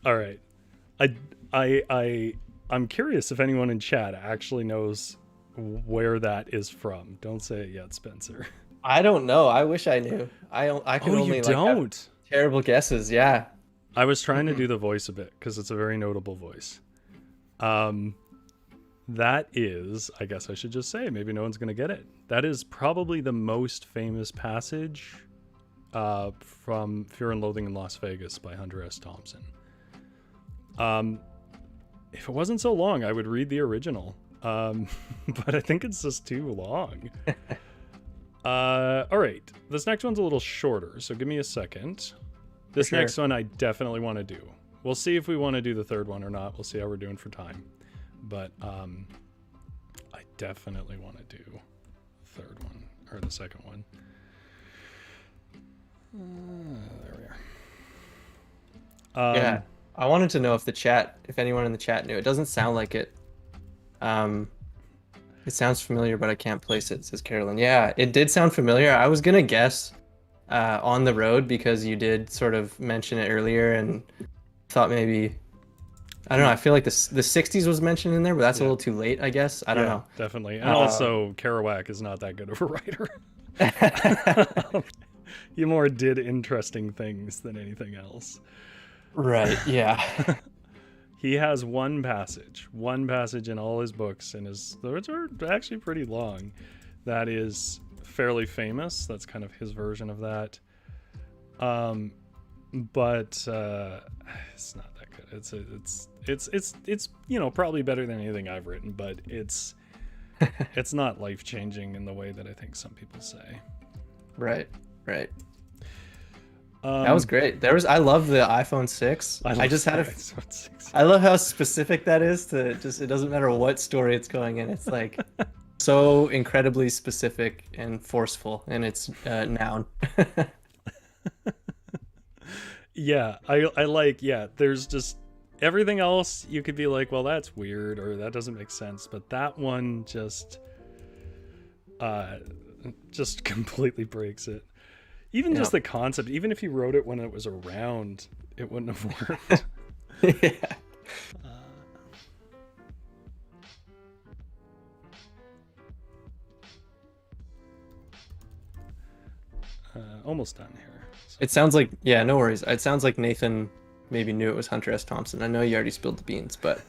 All right. I'm curious if anyone in chat actually knows where that is from. Don't say it yet, Spencer. I don't know. I wish I knew. I can only have terrible guesses. Yeah. I was trying to do the voice a bit because it's a very notable voice. That is, I guess I should just say, maybe no one's going to get it. That is probably the most famous passage from Fear and Loathing in Las Vegas by Hunter S. Thompson. If it wasn't so long, I would read the original. But I think it's just too long. All right. This next one's a little shorter, so give me a second. This sure. next one I definitely want to do. We'll see if we want to do the third one or not. We'll see how we're doing for time. But I definitely want to do the third one, or the second one. There we are. Yeah. I wanted to know if anyone in the chat knew. It doesn't sound like it. It sounds familiar, but I can't place it, says Carolyn. Yeah, it did sound familiar. I was going to guess On the Road because you did sort of mention it earlier and thought maybe, I don't know, I feel like the 60s was mentioned in there, but that's a little too late, I guess. I don't know. Definitely. And also, Kerouac is not that good of a writer. He more did interesting things than anything else. Right, yeah. He has one passage in all his books, and those are actually pretty long. That is fairly famous. That's kind of his version of that. But it's not that good. It's probably better than anything I've written, but it's not life-changing in the way that I think some people say. Right. That was great. I love the iPhone 6. I love how specific that is it doesn't matter what story it's going in. It's like so incredibly specific and forceful in its noun. Yeah, I like, there's just everything else you could be like, well, that's weird or that doesn't make sense, but that one just completely breaks it. Even just the concept, even if you wrote it when it was around, it wouldn't have worked. Yeah. Almost done here. So. It sounds like, no worries. It sounds like Nathan maybe knew it was Hunter S. Thompson. I know you already spilled the beans, but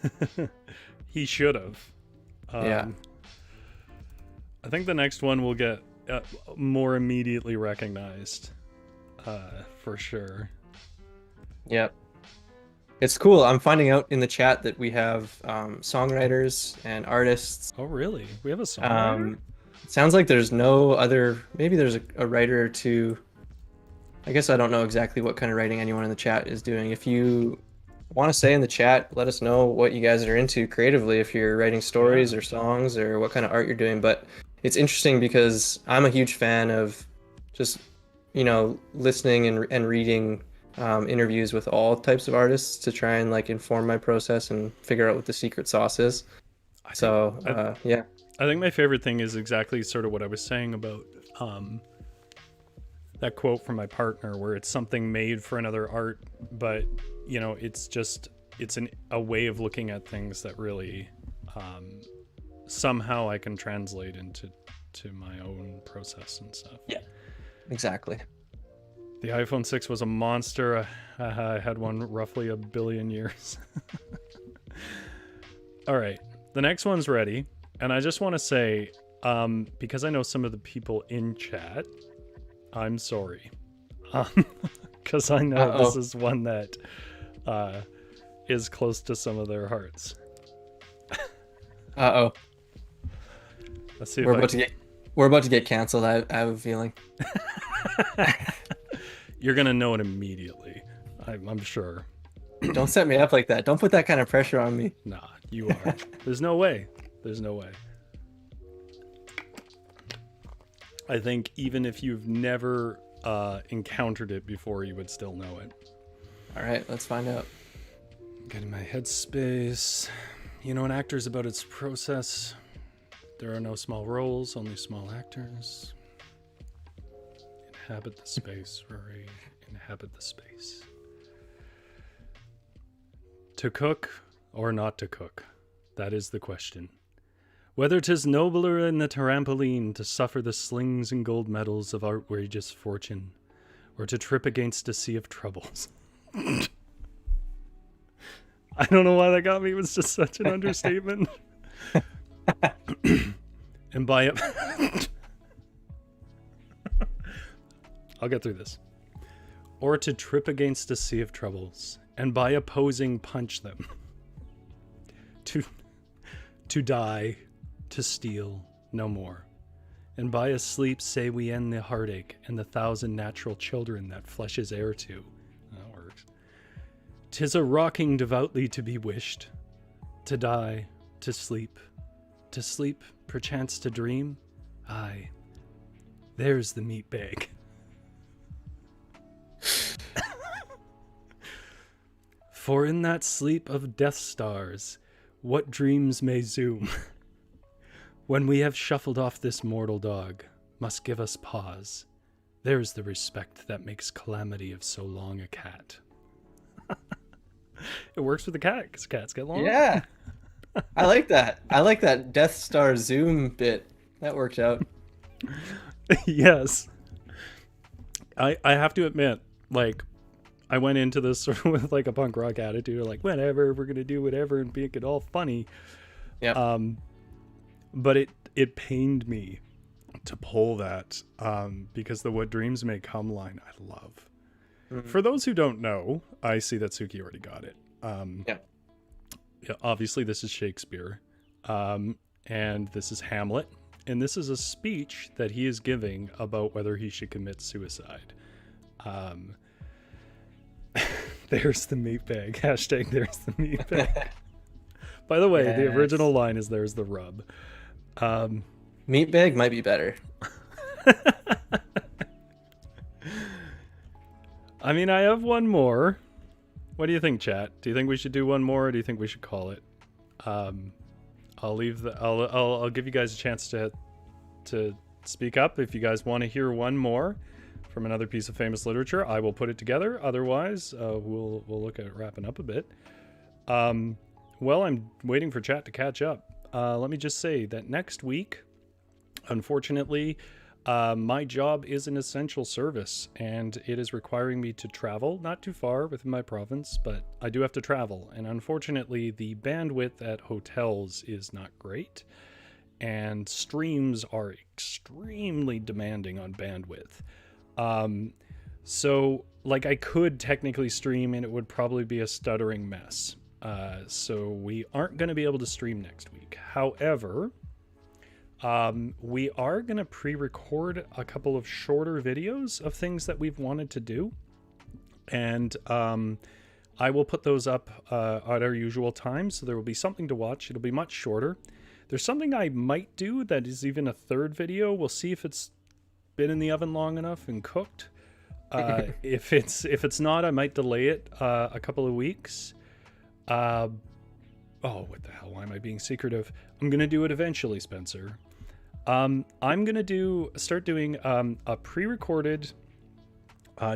he should have. Yeah. I think the next one will get more immediately recognized, for sure. Yep. It's cool. I'm finding out in the chat that we have songwriters and artists. Oh, really? We have a songwriter? It sounds like there's no other. Maybe there's a writer or two. I guess I don't know exactly what kind of writing anyone in the chat is doing. If you want to say in the chat, let us know what you guys are into creatively, if you're writing stories or songs or what kind of art you're doing. But it's interesting because I'm a huge fan of just, listening and reading interviews with all types of artists to try and inform my process and figure out what the secret sauce is. I think my favorite thing is exactly sort of what I was saying about that quote from my partner, where it's something made for another art, but it's a way of looking at things that really somehow I can translate into my own process and stuff. Yeah, exactly. The iPhone 6 was a monster. I had one roughly 1 billion years. All right, the next one's ready. And I just want to say, because I know some of the people in chat, I'm sorry. Because I know this is one that is close to some of their hearts. Uh-oh. Let's see if we're about to get canceled, I have a feeling. You're going to know it immediately, I'm sure. Don't set me up like that. Don't put that kind of pressure on me. Nah, you are. There's no way. I think even if you've never encountered it before, you would still know it. All right, let's find out. Getting my headspace. An actor's about its process. There are no small roles, only small actors. Inhabit the space, Rory. Inhabit the space. To cook or not to cook? That is the question. Whether 'tis nobler in the trampoline to suffer the slings and gold medals of outrageous fortune, or to trip against a sea of troubles. I don't know why that got me. It was just such an understatement. And by it, I'll get through this. Or to trip against a sea of troubles, and by opposing punch them. To die, to steal no more, And by a sleep say we end the heartache and the 1,000 natural children that flesh is heir to. That works. 'Tis a rocking devoutly to be wished, to die, to sleep, perchance to dream. Aye, there's the meat bag. For in that sleep of Death Stars, what dreams may zoom, when we have shuffled off this mortal dog, must give us pause. There's the respect that makes calamity of so long a cat. It works with the cat, because cats get long. Yeah. I like that. I like that Death Star Zoom bit. That worked out. Yes. I have to admit, like, I went into this sort of with like a punk rock attitude, like, whatever, we're gonna do whatever and make it all funny. Yeah. But it pained me to pull that, because the "What Dreams May Come" line I love. Mm-hmm. For those who don't know, I see that Suki already got it. Yeah, obviously this is Shakespeare, and this is Hamlet, and this is a speech that he is giving about whether he should commit suicide. There's the meat bag. Hashtag there's the meat bag. By the way, yes. The original line is there's the rub. Meat bag might be better. I mean, I have one more. What do you think, chat? Do you think we should do one more, or do you think we should call it? I'll give you guys a chance to speak up if you guys want to hear one more from another piece of famous literature. I will put it together. Otherwise, we'll look at wrapping up a bit. Well, I'm waiting for chat to catch up. Let me just say that next week, unfortunately, my job is an essential service, and it is requiring me to travel, not too far within my province, but I do have to travel. And unfortunately, the bandwidth at hotels is not great, and streams are extremely demanding on bandwidth. So, like, I could technically stream, and it would probably be a stuttering mess. So we aren't going to be able to stream next week. However, we are going to pre-record a couple of shorter videos of things that we've wanted to do. And I will put those up at our usual time, so there will be something to watch. It'll be much shorter. There's something I might do that is even a third video. We'll see if it's been in the oven long enough and cooked. If it's not, I might delay it a couple of weeks. Oh, what the hell? Why am I being secretive? I'm going to do it eventually, Spencer. I'm going to start doing a pre-recorded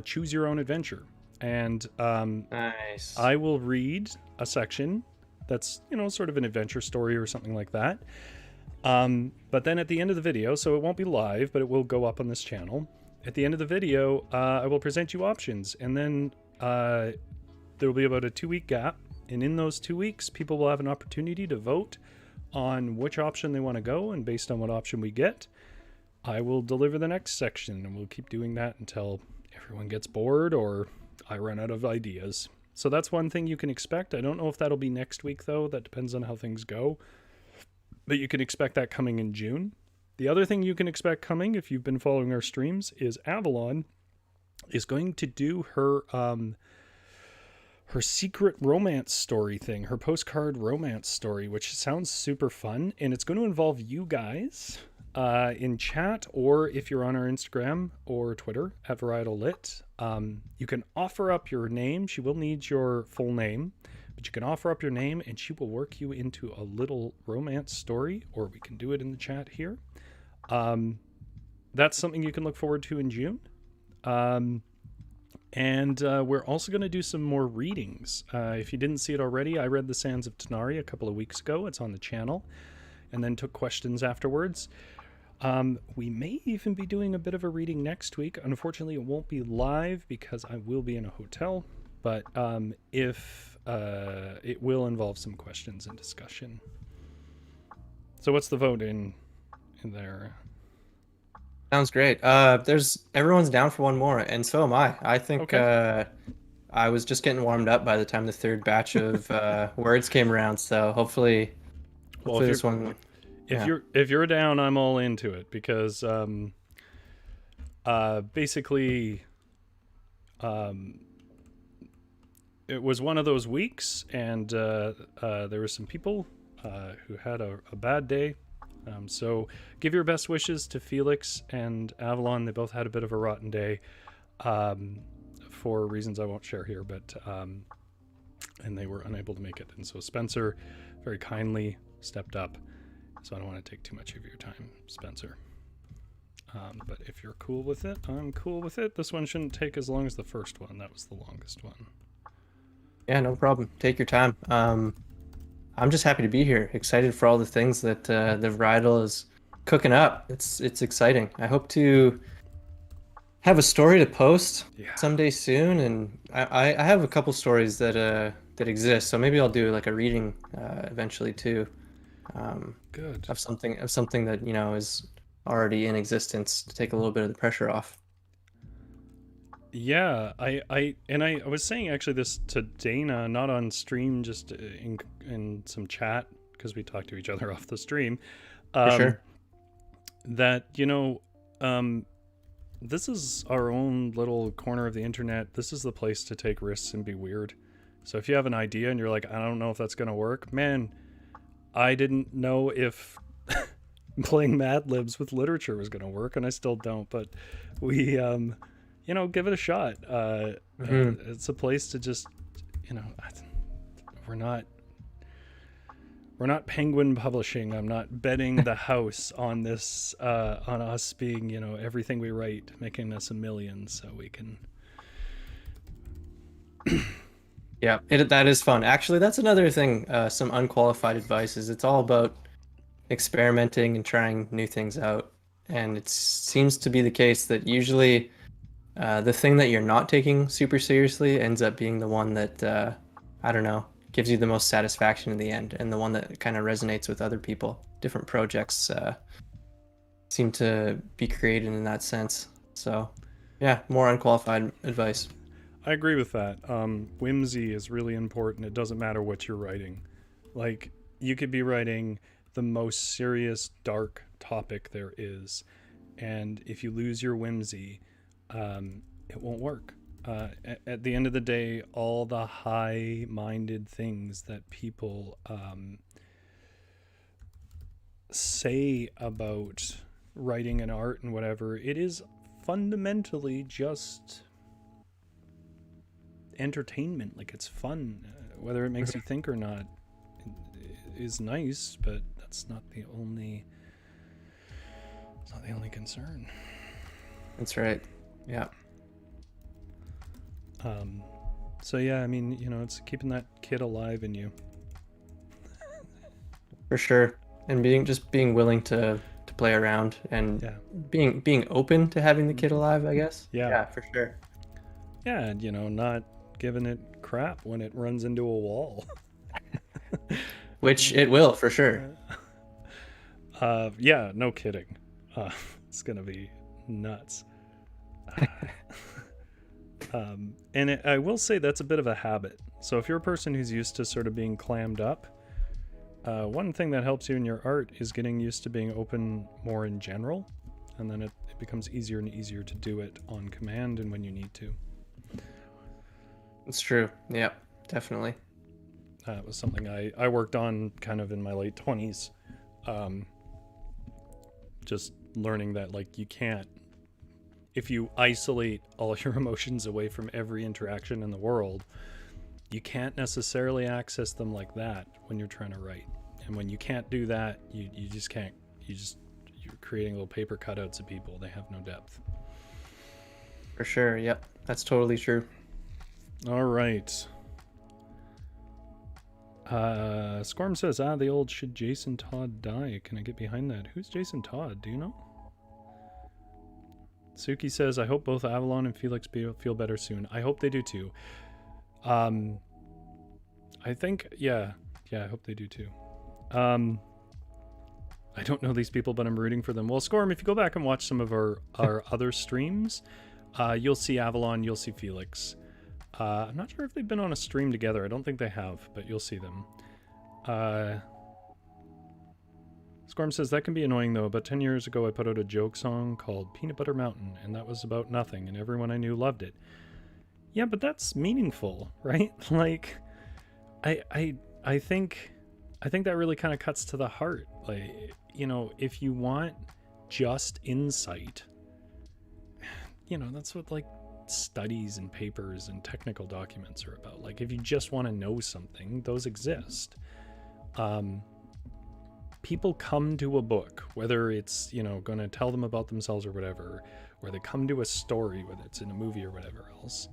choose your own adventure. And nice. I will read a section that's, sort of an adventure story or something like that. But then at the end of the video, so it won't be live, but it will go up on this channel. At the end of the video, I will present you options. And then there will be about a 2-week gap. And in those 2 weeks, people will have an opportunity to vote on which option they want to go. And based on what option we get, I will deliver the next section. And we'll keep doing that until everyone gets bored or I run out of ideas. So that's one thing you can expect. I don't know if that'll be next week, though. That depends on how things go. But you can expect that coming in June. The other thing you can expect coming, if you've been following our streams, is Avalon is going to do her secret romance story thing, her postcard romance story, which sounds super fun. And it's going to involve you guys in chat, or if you're on our Instagram or Twitter at VarietalLit. You can offer up your name. She will need your full name, but you can offer up your name and she will work you into a little romance story, or we can do it in the chat here. That's something you can look forward to in June. And we're also going to do some more readings. If you didn't see it already, I read The Sands of Tanari a couple of weeks ago. It's on the channel. And then took questions afterwards. We may even be doing a bit of a reading next week. Unfortunately, it won't be live because I will be in a hotel. But if it will involve some questions and discussion. So what's the vote in there? Sounds great. Everyone's down for one more, and so am I. I think okay. I was just getting warmed up by the time the third batch of words came around. So hopefully this one. Yeah. If you're down, I'm all into it because basically it was one of those weeks, and there were some people who had a bad day. So give your best wishes to Felix and Avalon. They both had a bit of a rotten day for reasons I won't share here, but and they were unable to make it. And so Spencer very kindly stepped up. So I don't want to take too much of your time, Spencer. But if you're cool with it, I'm cool with it. This one shouldn't take as long as the first one. That was the longest one. Yeah, no problem. Take your time. I'm just happy to be here. Excited for all the things that the varietal is cooking up. It's exciting. I hope to have a story to post someday soon, and I have a couple stories that exist. So maybe I'll do like a reading eventually too. Good. Of something that is already in existence to take a little bit of the pressure off. Yeah, I was saying actually this to Dana, not on stream, just in some chat because we talk to each other off the stream. For sure. That this is our own little corner of the internet. This is the place to take risks and be weird. So if you have an idea and you're like, I don't know if that's gonna work, man, I didn't know if playing Madlibs with literature was gonna work, and I still don't. But we give it a shot. It's a place to just, we're not Penguin Publishing. I'm not betting the house on this, on us being, everything we write, making us $1 million so we can. Yeah, that is fun. Actually, that's another thing, some unqualified advice is it's all about experimenting and trying new things out. And it seems to be the case that usually the thing that you're not taking super seriously ends up being the one that, I don't know, gives you the most satisfaction in the end, and the one that kind of resonates with other people. Different projects seem to be created in that sense. So, yeah, more unqualified advice. I agree with that. Whimsy is really important. It doesn't matter what you're writing. Like, you could be writing the most serious, dark topic there is, and if you lose your whimsy, it won't work. At the end of the day, all the high-minded things that people say about writing and art and whatever, it is fundamentally just entertainment. Like, it's fun. Whether it makes you think or not is nice, but that's not the only concern. That's right. Yeah. So yeah, I mean, it's keeping that kid alive in you. For sure. And being willing to play around, and being open to having the kid alive, I guess. Yeah, for sure. Yeah, and not giving it crap when it runs into a wall. Which it will, for sure. Yeah, no kidding. It's gonna be nuts. And I will say that's a bit of a habit. So if you're a person who's used to sort of being clammed up, one thing that helps you in your art is getting used to being open more in general, and then it becomes easier and easier to do it on command and when you need to. It's true. Yeah, definitely. That was something I worked on kind of in my late 20s. Just learning that, like, you can't, if you isolate all your emotions away from every interaction in the world, you can't necessarily access them like that when you're trying to write. And when you can't do that, you just can't. You're creating little paper cutouts of people. They have no depth. For sure. Yep. That's totally true. All right. Squirm says, the old "should Jason Todd die?" Can I get behind that? Who's Jason Todd? Do you know? Suki says, I hope both Avalon and Felix feel better soon. I hope they do too. I think, yeah, I hope they do too. I don't know these people, but I'm rooting for them. Well, Scorm, if you go back and watch some of our other streams, you'll see Avalon, you'll see Felix. I'm not sure if they've been on a stream together. I don't think they have, but you'll see them. Scorm says, that can be annoying though. About 10 years ago, I put out a joke song called Peanut Butter Mountain, and that was about nothing, and everyone I knew loved it. Yeah, but that's meaningful, right? Like, I think that really kind of cuts to the heart. Like, you know, if you want just insight, you know, that's what like studies and papers and technical documents are about. Like, if you just want to know something, those exist. People come to a book, whether it's, you know, going to tell them about themselves or whatever, or they come to a story, whether it's in a movie or whatever else,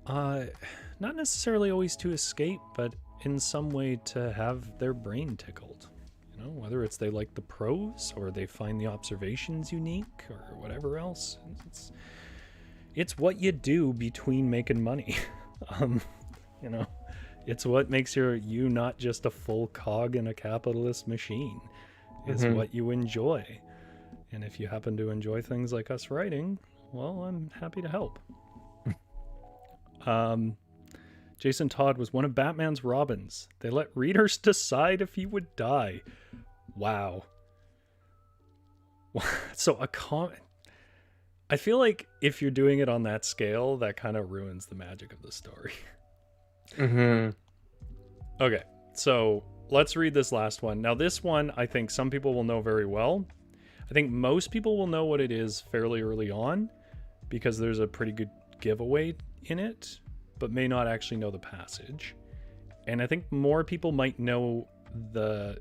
not necessarily always to escape, but in some way to have their brain tickled. You know, whether it's they like the prose or they find the observations unique or whatever else. It's what you do between making money. You know, it's what makes you not just a full cog in a capitalist machine. It's what you enjoy. And if you happen to enjoy things like us writing, well, I'm happy to help. Jason Todd was one of Batman's Robins. They let readers decide if he would die. Wow. So I feel like if you're doing it on that scale, that kind of ruins the magic of the story. Okay, so let's read this last one. Now, this one, I think some people will know very well. I think most people will know what it is fairly early on because there's a pretty good giveaway in it, but may not actually know the passage. And I think more people might know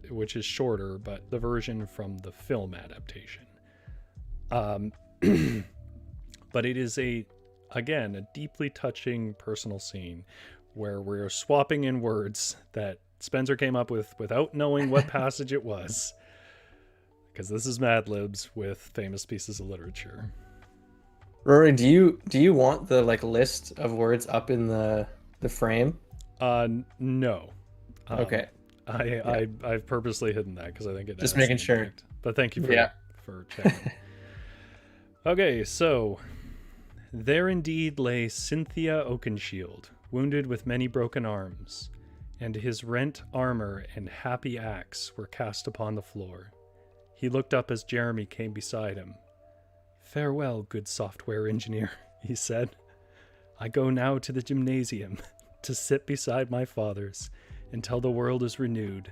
which is shorter, but the version from the film adaptation. But it is again, a deeply touching personal scene where we're swapping in words that Spencer came up with without knowing what passage it was. Because this is Madlibs with famous pieces of literature. Rory, do you want the like list of words up in the frame? No. Okay. I've purposely hidden that because I think it just making sure. Impact. But thank you for checking. Okay, so there indeed lay Cynthia Oakenshield, wounded with many broken arms, and his rent armor and happy axe were cast upon the floor. He looked up as Jeremy came beside him. "Farewell, good software engineer," he said. "I go now to the gymnasium to sit beside my fathers until the world is renewed.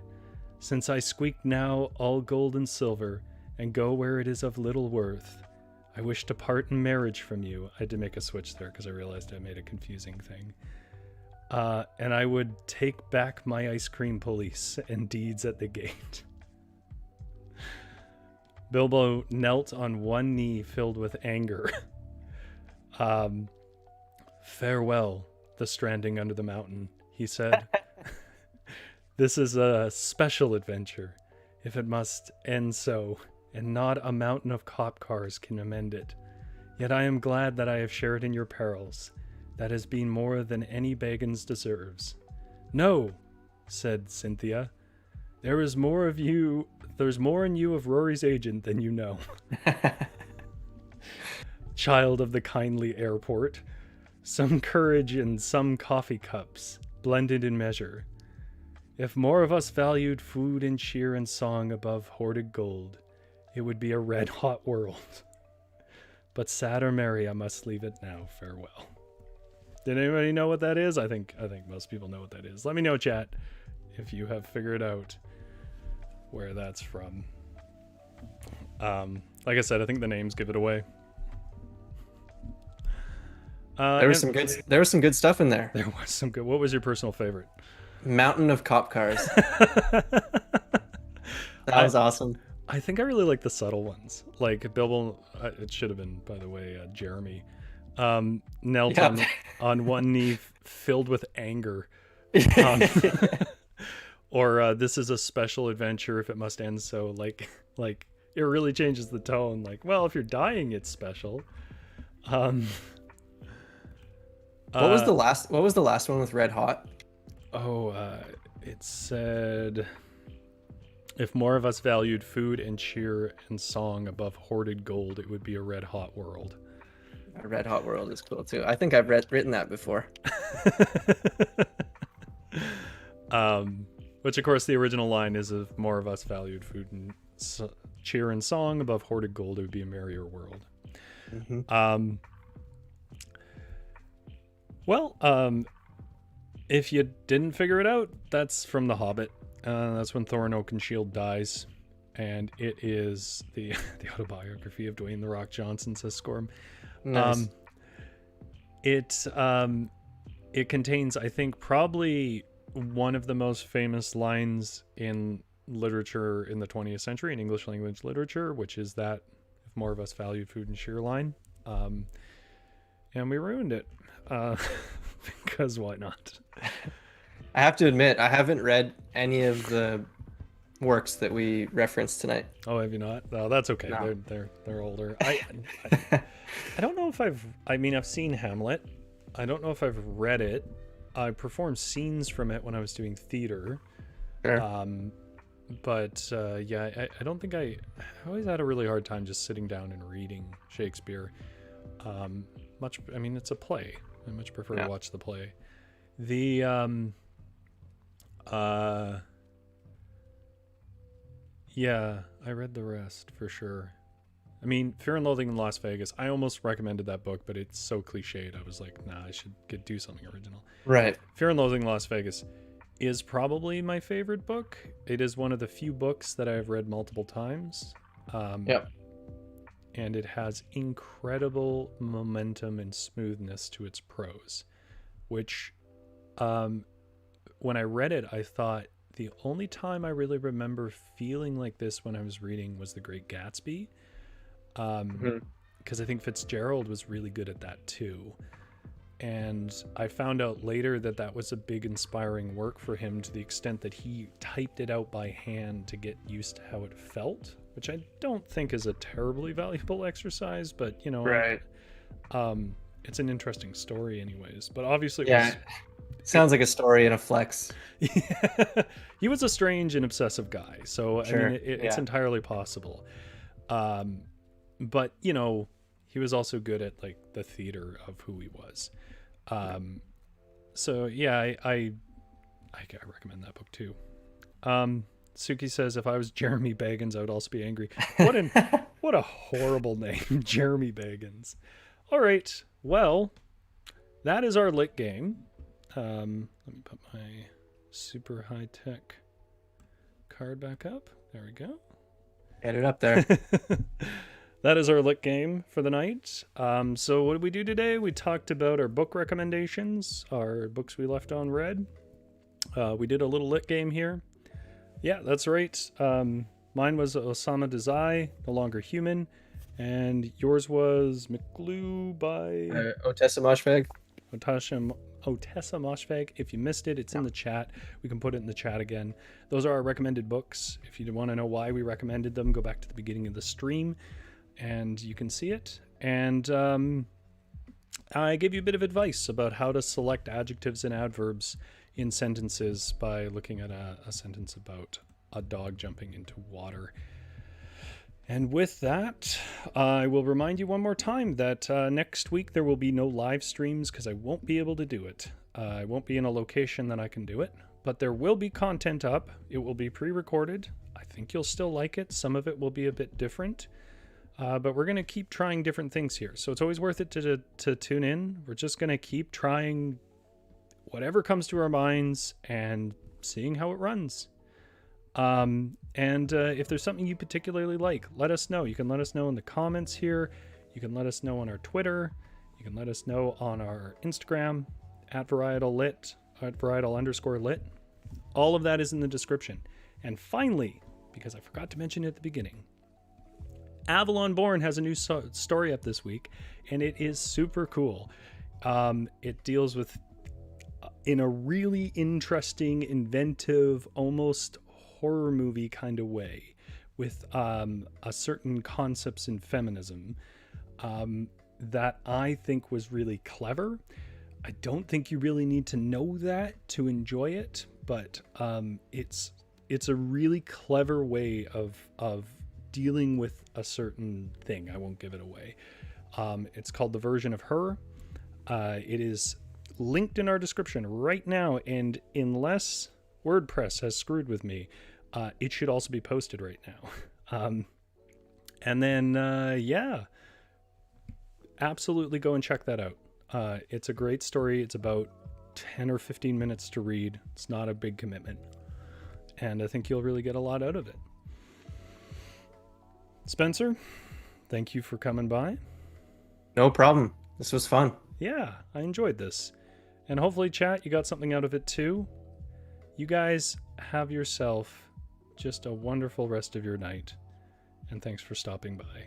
Since I squeak now all gold and silver and go where it is of little worth, I wish to part in marriage from you." I had to make a switch there because I realized I made a confusing thing. "And I would take back my ice cream police and deeds at the gate." Bilbo knelt on one knee filled with anger. "Farewell, the stranding under the mountain," he said. "This is a special adventure, if it must end so, and not a mountain of cop cars can amend it. Yet I am glad that I have shared in your perils. That has been more than any Baggins deserves." "No," said Cynthia. There's more in you of Rory's agent than you know." "Child of the kindly airport, some courage and some coffee cups, blended in measure. If more of us valued food and cheer and song above hoarded gold, it would be a red-hot world. But sad or merry, I must leave it now. Farewell." Did anybody know what that is? I think most people know what that is. Let me know, chat, if you have figured out where that's from. Like I said, I think the names give it away. There was some good stuff in there. There was some good. What was your personal favorite? Mountain of cop cars. That was awesome. I think I really like the subtle ones. Like Bilbo, it should have been, by the way, Jeremy. Knelt on one knee filled with anger. Or this is a special adventure, if it must end so. Like it really changes the tone. Like, well, if you're dying, it's special. What was the last one with Red Hot? It said, "If more of us valued food and cheer and song above hoarded gold, it would be a red hot world." A red hot world is cool too. I think I've written that before. Which, of course, the original line is, if more of us valued food and cheer and song above hoarded gold, it would be a merrier world. Mm-hmm. If you didn't figure it out, that's from The Hobbit. That's when Thorin Oakenshield dies. And it is the autobiography of Dwayne "The Rock" Johnson, says Scorm. Nice. It contains, I think, probably one of the most famous lines in literature in the 20th century, in English language literature, which is that if more of us valued food and cheer line. And we ruined it. Because why not? I have to admit, I haven't read any of the works that we referenced tonight. Oh, have you not? No, that's okay. No. They're older. I don't know if I've seen Hamlet. I don't know if I've read it. I performed scenes from it when I was doing theater. Sure. I don't think I always had a really hard time just sitting down and reading Shakespeare. It's a play. I much prefer to watch the play. I read the rest for sure. I mean, Fear and Loathing in Las Vegas, I almost recommended that book, but it's so cliched. I was like, nah, I should do something original. Right. Fear and Loathing in Las Vegas is probably my favorite book. It is one of the few books that I've read multiple times. And it has incredible momentum and smoothness to its prose, which when I read it, I thought the only time I really remember feeling like this when I was reading was The Great Gatsby. Because I think Fitzgerald was really good at that too. And I found out later that was a big inspiring work for him, to the extent that he typed it out by hand to get used to how it felt, which I don't think is a terribly valuable exercise, but Right. It's an interesting story anyways. But obviously sounds like a story in a flex. He was a strange and obsessive guy, so Sure. I mean it's entirely possible. But he was also good at like the theater of who he was. I recommend that book too. Suki says, if I was Jeremy Baggins, I would also be angry. What a horrible name, Jeremy Baggins. All right, well, that is our lit game. Let me put my super high tech card back up. There we go. Get it up there. That is our lit game for the night. So what did we do today? We talked about our book recommendations, our books we left unread. We did a little lit game here. Yeah, that's right. Mine was Osama Dazai, No Longer Human, and yours was McGlue by Otessa Moshfegh. Otessa Moshfegh. If you missed it, it's in the chat. We can put it in the chat again. Those are our recommended books. If you want to know why we recommended them, go back to the beginning of the stream and you can see it. And I gave you a bit of advice about how to select adjectives and adverbs in sentences by looking at a sentence about a dog jumping into water. And with that, I will remind you one more time that next week there will be no live streams because I won't be able to do it. I won't be in a location that I can do it, but there will be content up. It will be pre-recorded. I think you'll still like it. Some of it will be a bit different, but we're going to keep trying different things here. So it's always worth it to tune in. We're just going to keep trying whatever comes to our minds and seeing how it runs. If there's something you particularly like, let us know. You can let us know in the comments here. You can let us know on our Twitter. You can let us know on our Instagram at varietallit, at varietal_lit. All of that is in the description. And finally, because I forgot to mention it at the beginning, Avalon Born has a new story up this week, and it is super cool. It deals with, in a really interesting, inventive, almost horror movie kind of way, with a certain concepts in feminism that I think was really clever. I don't think you really need to know that to enjoy it, but it's a really clever way of dealing with a certain thing. I won't give it away. It's called The Version of Her. It is linked in our description right now, and unless WordPress has screwed with me. It should also be posted right now. And then, yeah, absolutely go and check that out. It's a great story. It's about 10 or 15 minutes to read. It's not a big commitment. And I think you'll really get a lot out of it. Spencer, thank you for coming by. No problem. This was fun. Yeah, I enjoyed this. And hopefully, chat, you got something out of it too. You guys have yourself just a wonderful rest of your night. And thanks for stopping by.